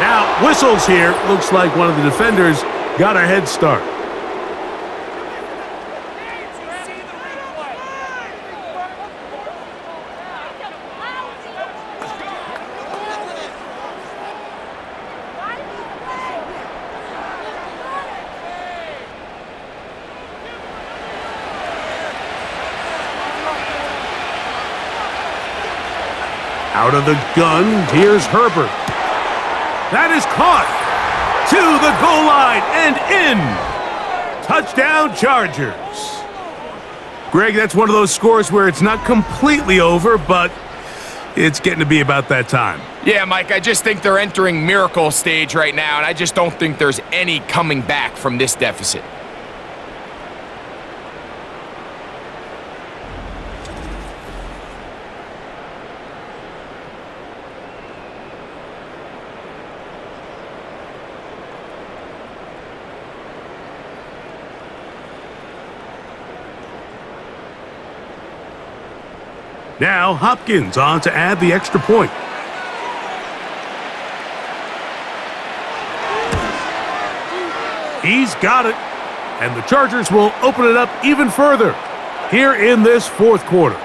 Now, whistles here. Looks like one of the defenders got a head start. Out of the gun, here's Herbert. That is caught to the goal line and in. Touchdown, Chargers. Greg, that's one of those scores where it's not completely over, but it's getting to be about that time. Yeah, Mike, I just think they're entering miracle stage right now, and I just don't think there's any coming back from this deficit. Now Hopkins on to add the extra point. He's got it. And the Chargers will open it up even further here in this fourth quarter.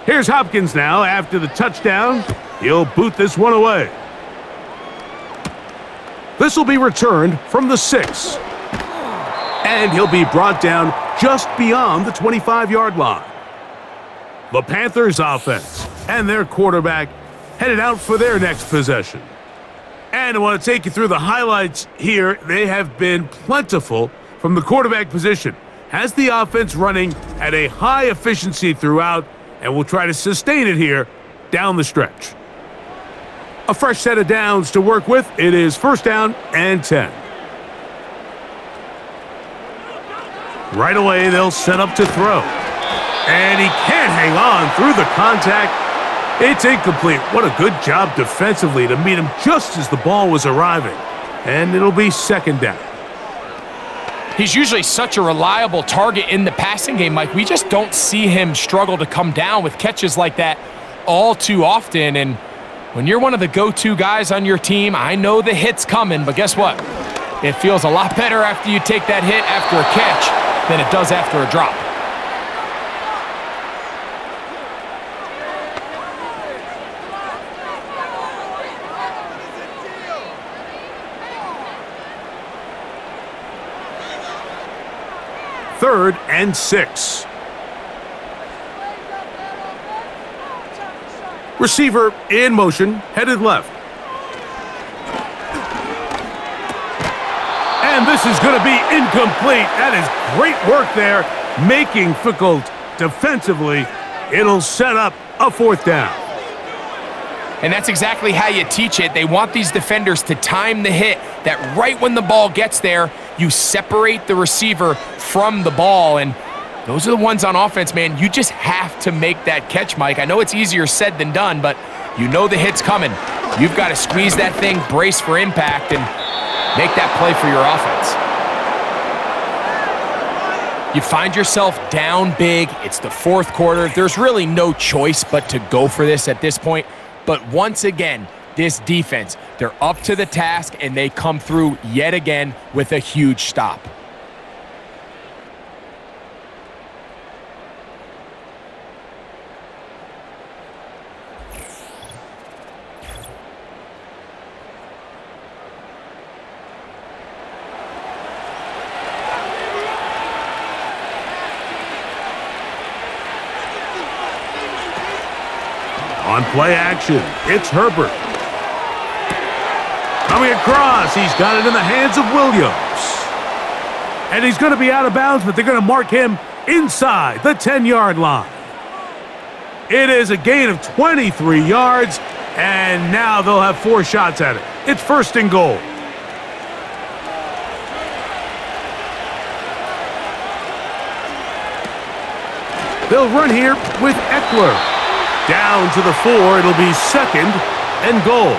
Here's Hopkins now after the touchdown. He'll boot this one away. This will be returned from the 6. And he'll be brought down just beyond the 25-yard line. The Panthers offense and their quarterback headed out for their next possession. And I want to take you through the highlights here. They have been plentiful from the quarterback position. Has the offense running at a high efficiency throughout, and will try to sustain it here down the stretch. A fresh set of downs to work with. It is first down and 10. Right away, they'll set up to throw. And he can't hang on through the contact. It's incomplete. What a good job defensively to meet him just as the ball was arriving. And it'll be second down. He's usually such a reliable target in the passing game, Mike. We just don't see him struggle to come down with catches like that all too often. And when you're one of the go-to guys on your team, I know the hit's coming, but guess what? It feels a lot better after you take that hit after a catch than it does after a drop. Third and 6. Receiver in motion, headed left. And this is going to be incomplete. That is great work there, making difficult defensively. It'll set up a fourth down. And that's exactly how you teach it. They want these defenders to time the hit, that right when the ball gets there, you separate the receiver from the ball. And those are the ones on offense, man. You just have to make that catch, Mike. I know it's easier said than done, but you know the hit's coming. You've got to squeeze that thing, brace for impact, and make that play for your offense. You find yourself down big. It's the fourth quarter. There's really no choice but to go for this at this point. But once again, this defense, they're up to the task, and they come through yet again with a huge stop. On play action, it's Herbert. Coming across, he's got it in the hands of Williams. And he's going to be out of bounds, but they're going to mark him inside the 10-yard line. It is a gain of 23 yards, and now they'll have 4 shots at it. It's first and goal. They'll run here with Eckler. Down to the 4, it'll be second and goal.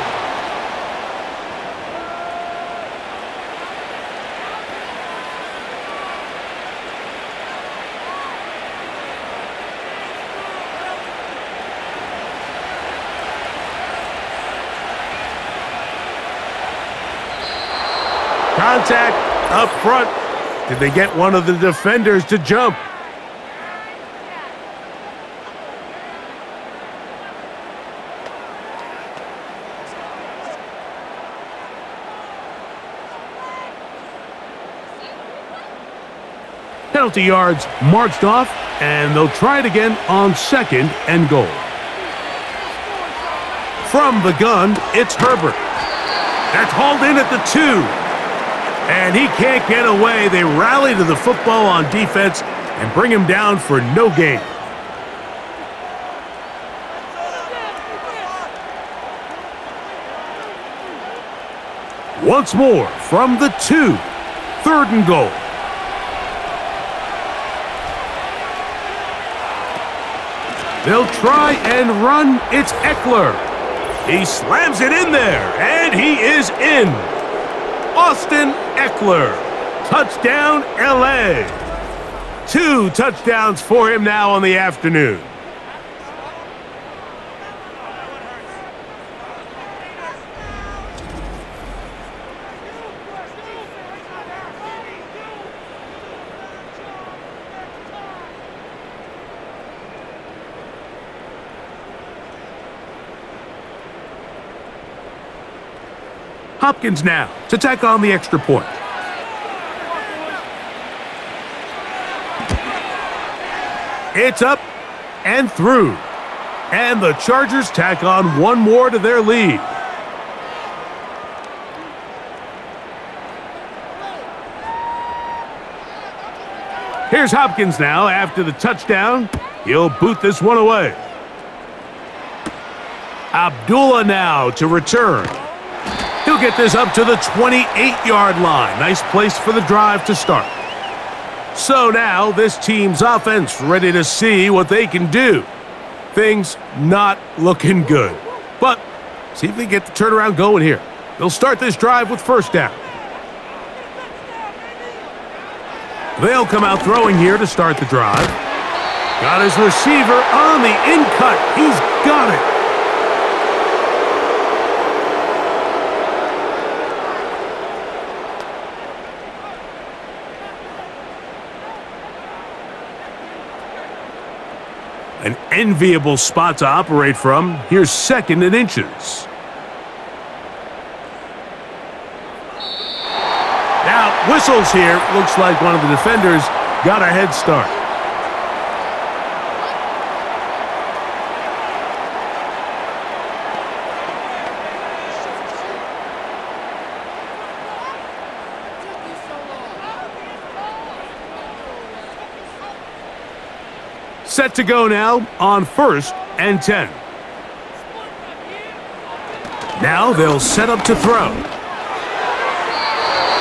Contact up front. Did they get one of the defenders to jump? Penalty yards marched off, and they'll try it again on second and goal. From the gun, it's Herbert. That's hauled in at the 2. And he can't get away. They rally to the football on defense and bring him down for no gain. Once more from the 2. Third and goal. They'll try and run. It's Eckler. He slams it in there, and he is in. Austin Eckler. Touchdown, LA. 2 touchdowns for him now on the afternoon. Hopkins now to tack on the extra point. It's up and through. And the Chargers tack on one more to their lead. Here's Hopkins now after the touchdown. He'll boot this one away. Abdullah now to return. He'll get this up to the 28-yard line. Nice place for the drive to start. So now this team's offense ready to see what they can do. Things not looking good. But see if they get the turnaround going here. They'll start this drive with first down. They'll come out throwing here to start the drive. Got his receiver on the in-cut. He's got it. An enviable spot to operate from. Here's 2nd and inches. Now, whistles here. Looks like one of the defenders got a head start. Set to go now on 1st and 10. Now they'll set up to throw.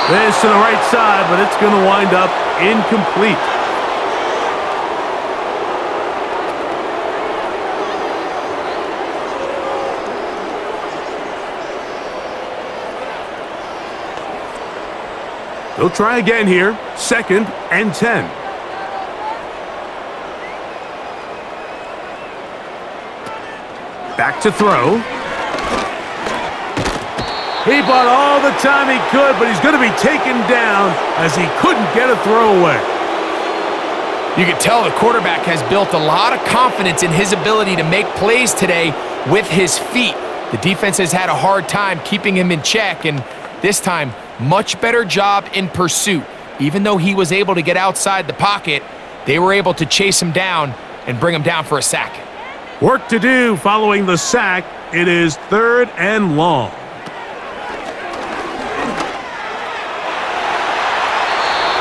This to the right side, but it's going to wind up incomplete. They'll try again here. 2nd and 10. Back to throw. He bought all the time he could, but he's going to be taken down as he couldn't get a throw away. You can tell the quarterback has built a lot of confidence in his ability to make plays today with his feet. The defense has had a hard time keeping him in check, and this time, much better job in pursuit. Even though he was able to get outside the pocket, they were able to chase him down and bring him down for a sack. Work to do following the sack. It is 3rd and long.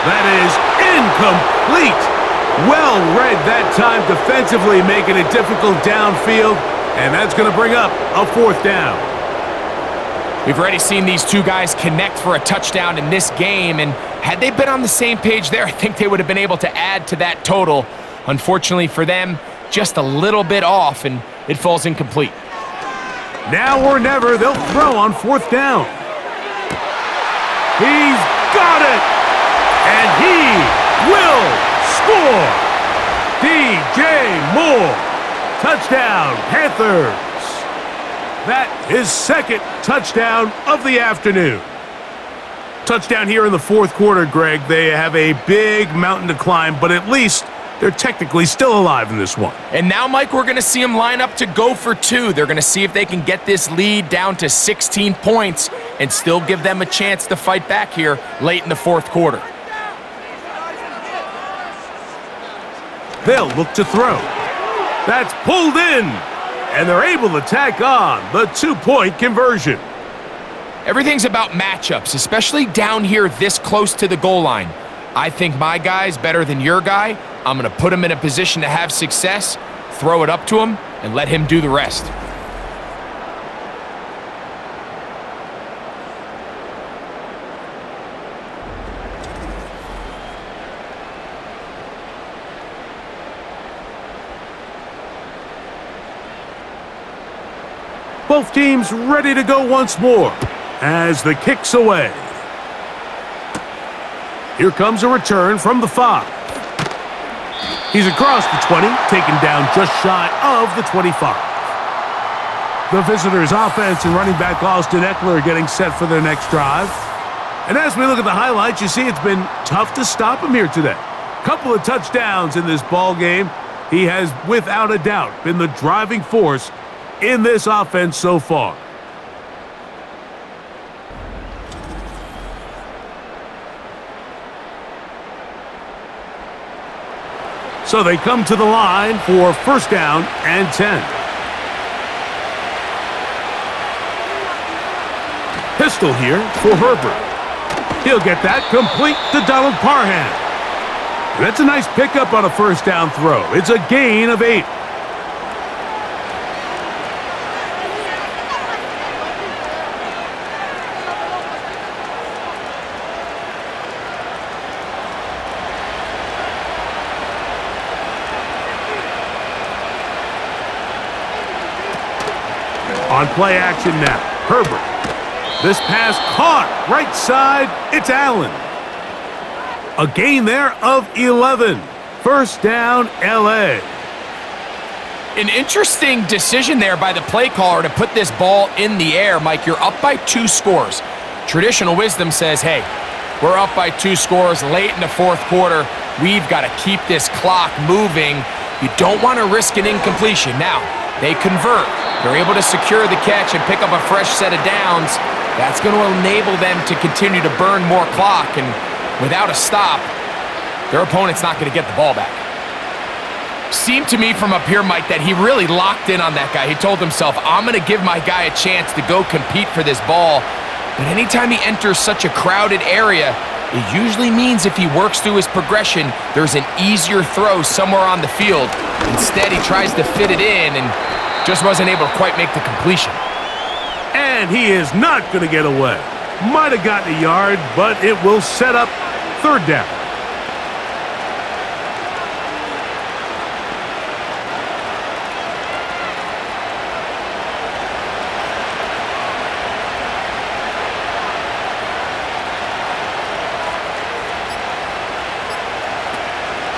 That is incomplete. Well read that time defensively, making it difficult downfield, and that's going to bring up a 4th down. We've already seen these two guys connect for a touchdown in this game, and had they been on the same page there, I think they would have been able to add to that total. Unfortunately for them, just a little bit off, and it falls incomplete. Now or never, they'll throw on 4th down. He's got it! And he will score! DJ Moore. Touchdown, Panthers. That is 2nd touchdown of the afternoon. Touchdown here in the 4th quarter, Greg. They have a big mountain to climb, but at least they're technically still alive in this one. And now, Mike, we're going to see them line up to go for 2. They're going to see if they can get this lead down to 16 points and still give them a chance to fight back here late in the 4th quarter. They'll look to throw. That's pulled in, and they're able to tack on the 2-point conversion. Everything's about matchups, especially down here this close to the goal line. I think my guy's better than your guy. I'm going to put him in a position to have success, throw it up to him, and let him do the rest. Both teams ready to go once more as the kick's away. Here comes a return from the 5. He's across the 20, taken down just shy of the 25. The visitors' offense and running back Austin Eckler are getting set for their next drive. And as we look at the highlights, you see it's been tough to stop him here today. Couple of touchdowns in this ball game. He has, without a doubt, been the driving force in this offense so far. So they come to the line for first down and 10. Pistol here for Herbert. He'll get that complete to Donald Parham. That's a nice pickup on a first down throw. It's a gain of 8. On play action now, Herbert. This pass caught right side. It's Allen. A gain there of 11. First down, LA. An interesting decision there by the play caller to put this ball in the air. Mike, you're up by 2 scores. Traditional wisdom says, hey, we're up by 2 scores late in the fourth quarter. We've got to keep this clock moving. You don't want to risk an incompletion. Now, they convert. They're able to secure the catch and pick up a fresh set of downs. That's going to enable them to continue to burn more clock, and without a stop, their opponent's not going to get the ball back. Seemed to me from up here, Mike, that he really locked in on that guy. He told himself, I'm going to give my guy a chance to go compete for this ball. But anytime he enters such a crowded area, it usually means if he works through his progression, there's an easier throw somewhere on the field. Instead, he tries to fit it in and just wasn't able to quite make the completion. And he is not going to get away. Might have gotten a yard, but it will set up third down.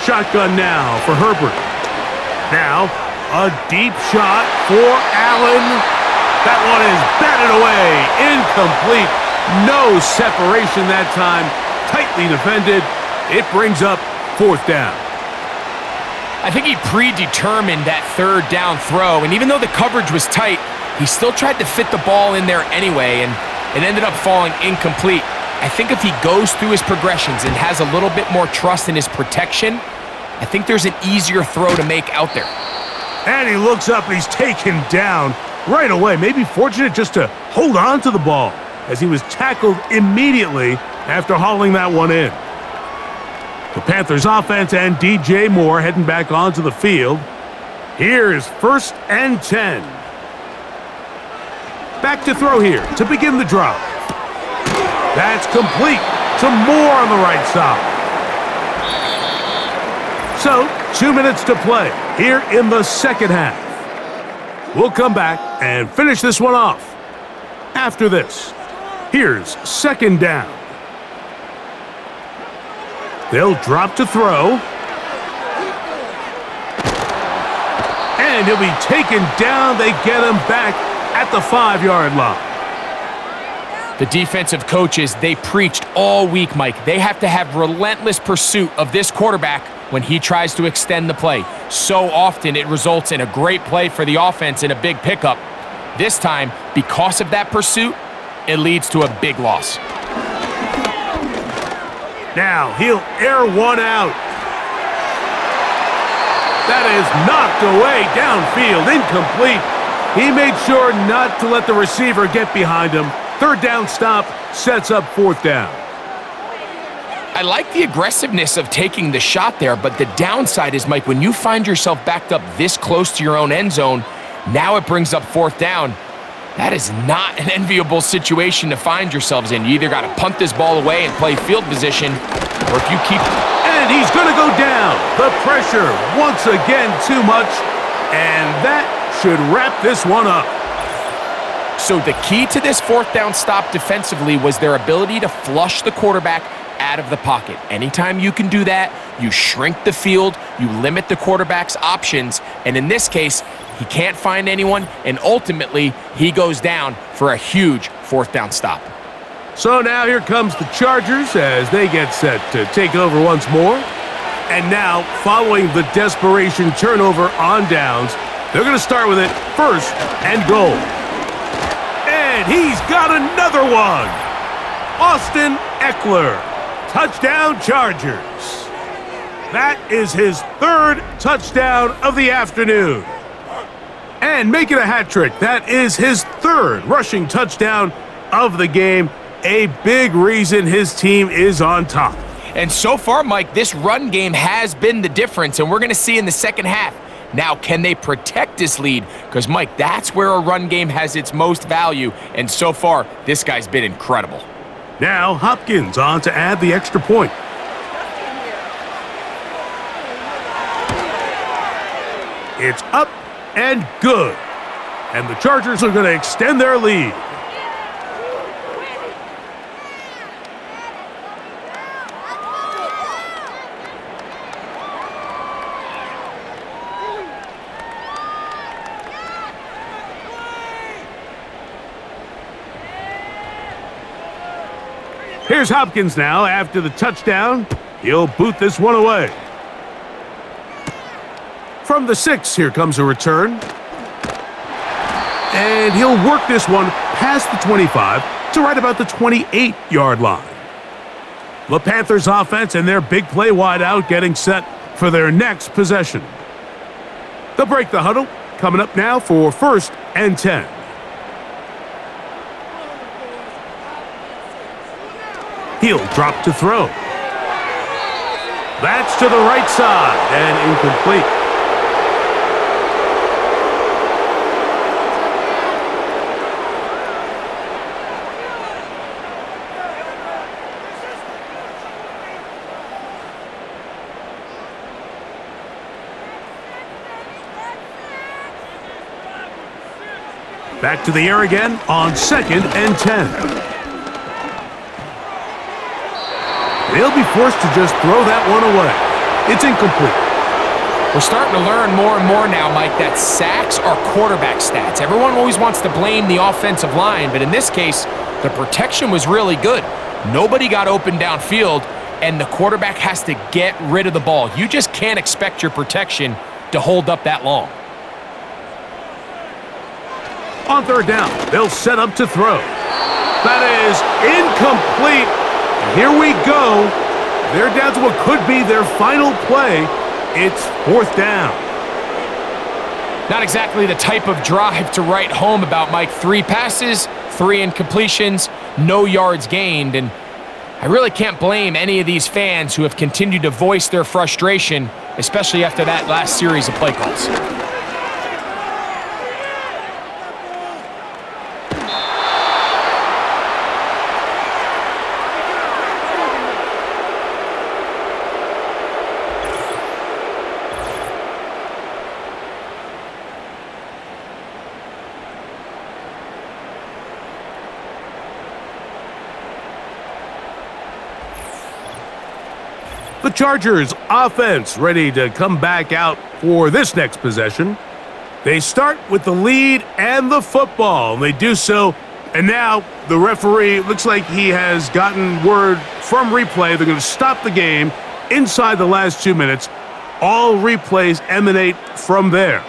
Shotgun now for Herbert. Now, a deep shot for Allen. That one is batted away. Incomplete. No separation that time. Tightly defended. It brings up fourth down. I think he predetermined that third down throw, and even though the coverage was tight, he still tried to fit the ball in there anyway, and it ended up falling incomplete. I think if he goes through his progressions and has a little bit more trust in his protection, I think there's an easier throw to make out there. And he looks up and he's taken down right away. Maybe fortunate just to hold on to the ball as he was tackled immediately after hauling that one in. The Panthers offense and DJ Moore heading back onto the field. Here's first and 10. Back to throw here to begin the drive. That's complete to Moore on the right side. So, 2 minutes to play here in the second half. We'll come back and finish this one off after this. Here's second down. They'll drop to throw. And he'll be taken down. They get him back at the 5-yard line. The defensive coaches, they preached all week, Mike. They have to have relentless pursuit of this quarterback when he tries to extend the play. So often it results in a great play for the offense and a big pickup. This time, because of that pursuit, it leads to a big loss. Now he'll air one out. That is knocked away downfield, incomplete. He made sure not to let the receiver get behind him. Third down stop sets up fourth down. I like the aggressiveness of taking the shot there, but the downside is, Mike, when you find yourself backed up this close to your own end zone, now it brings up fourth down. That is not an enviable situation to find yourselves in. You either got to punt this ball away and play field position, or if you keep... And he's going to go down. The pressure, once again, too much. And that should wrap this one up. So the key to this fourth down stop defensively was their ability to flush the quarterback out of the pocket. Anytime you can do that, you shrink the field, you limit the quarterback's options, and in this case, he can't find anyone, and ultimately, he goes down for a huge fourth down stop. So now here comes the Chargers as they get set to take over once more. And now, following the desperation turnover on downs, they're going to start with it first and goal. And he's got another one. Austin Eckler. Touchdown Chargers. That is his third touchdown of the afternoon. And making a hat trick, that is his third rushing touchdown of the game. A big reason his team is on top. And so far, Mike, this run game has been the difference, and we're going to see in the second half. Now, can they protect this lead? Because, Mike, that's where a run game has its most value, and so far, this guy's been incredible. Now, Hopkins on to add the extra point. It's up and good. And the Chargers are going to extend their lead. Here's Hopkins now after the touchdown. He'll boot this one away. From the 6, here comes a return. And he'll work this one past the 25 to right about the 28-yard line. The Panthers offense and their big play wideout getting set for their next possession. They'll break the huddle, coming up now for 1st and 10. He'll drop to throw. That's to the right side and incomplete. Back to the air again on 2nd and 10. They'll be forced to just throw that one away. It's incomplete. We're starting to learn more and more now, Mike, that sacks are quarterback stats. Everyone always wants to blame the offensive line, but in this case, the protection was really good. Nobody got open downfield, and the quarterback has to get rid of the ball. You just can't expect your protection to hold up that long. On 3rd down, they'll set up to throw. That is incomplete. Here we go. They're down to what could be their final play. It's 4th down. Not exactly the type of drive to write home about, Mike. 3 passes, 3 incompletions, no yards gained. And I really can't blame any of these fans who have continued to voice their frustration, especially after that last series of play calls. The Chargers offense ready to come back out for this next possession. They start with the lead and the football. They do so, and now the referee looks like he has gotten word from replay. They're going to stop the game inside the last 2 minutes. All replays emanate from there.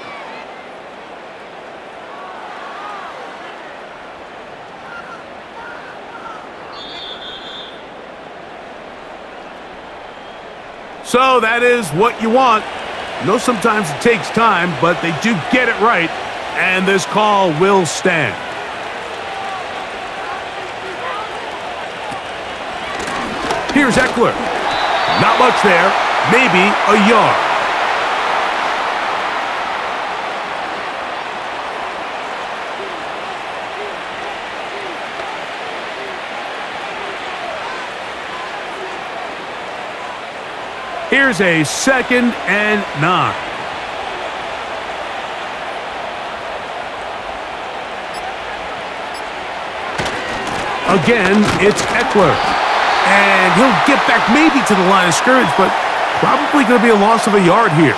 So that is what you want. I know sometimes it takes time, but they do get it right, and this call will stand. Here's Eckler. Not much there, maybe a yard. Here's a 2nd and 9. Again, it's Eckler. And he'll get back maybe to the line of scrimmage, but probably going to be a loss of a yard here.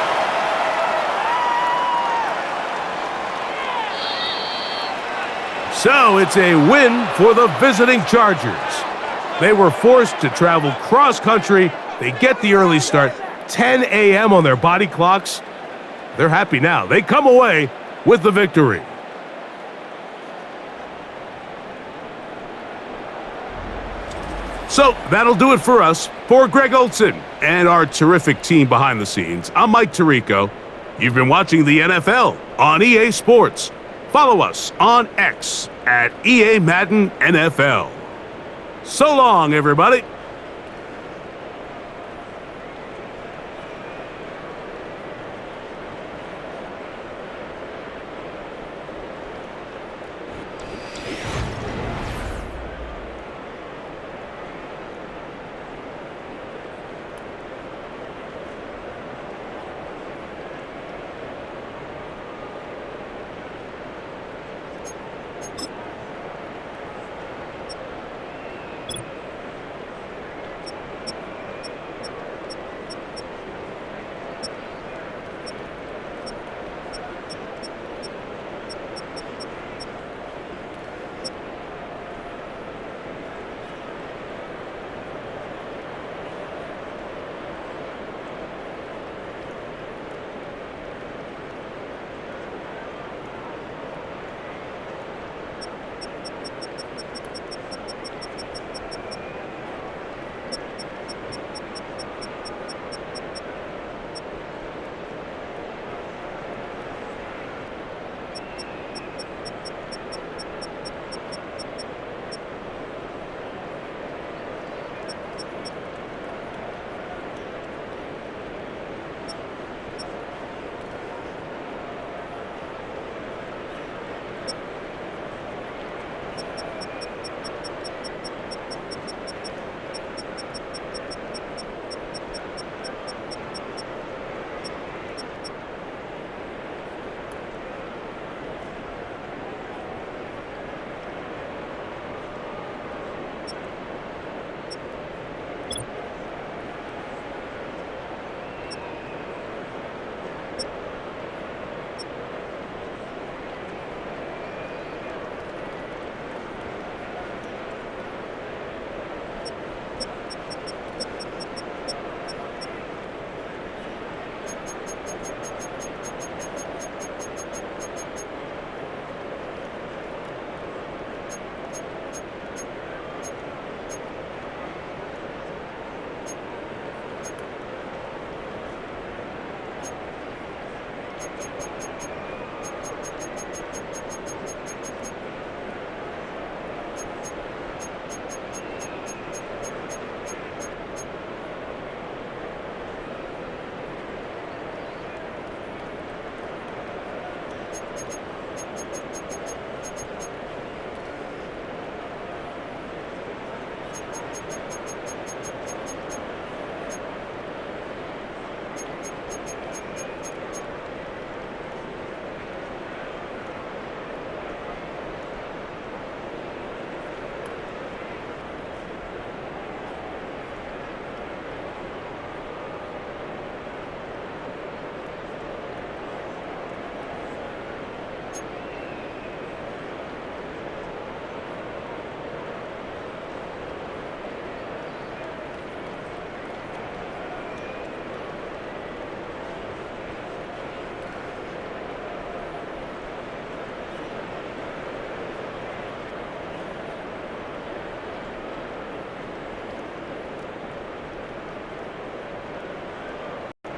So it's a win for the visiting Chargers. They were forced to travel cross-country. They get the early start, 10 a.m. on their body clocks. They're happy now. They come away with the victory. So that'll do it for us. For Greg Olson and our terrific team behind the scenes, I'm Mike Tirico. You've been watching the NFL on EA Sports. Follow us on X at EA Madden NFL. So long, everybody.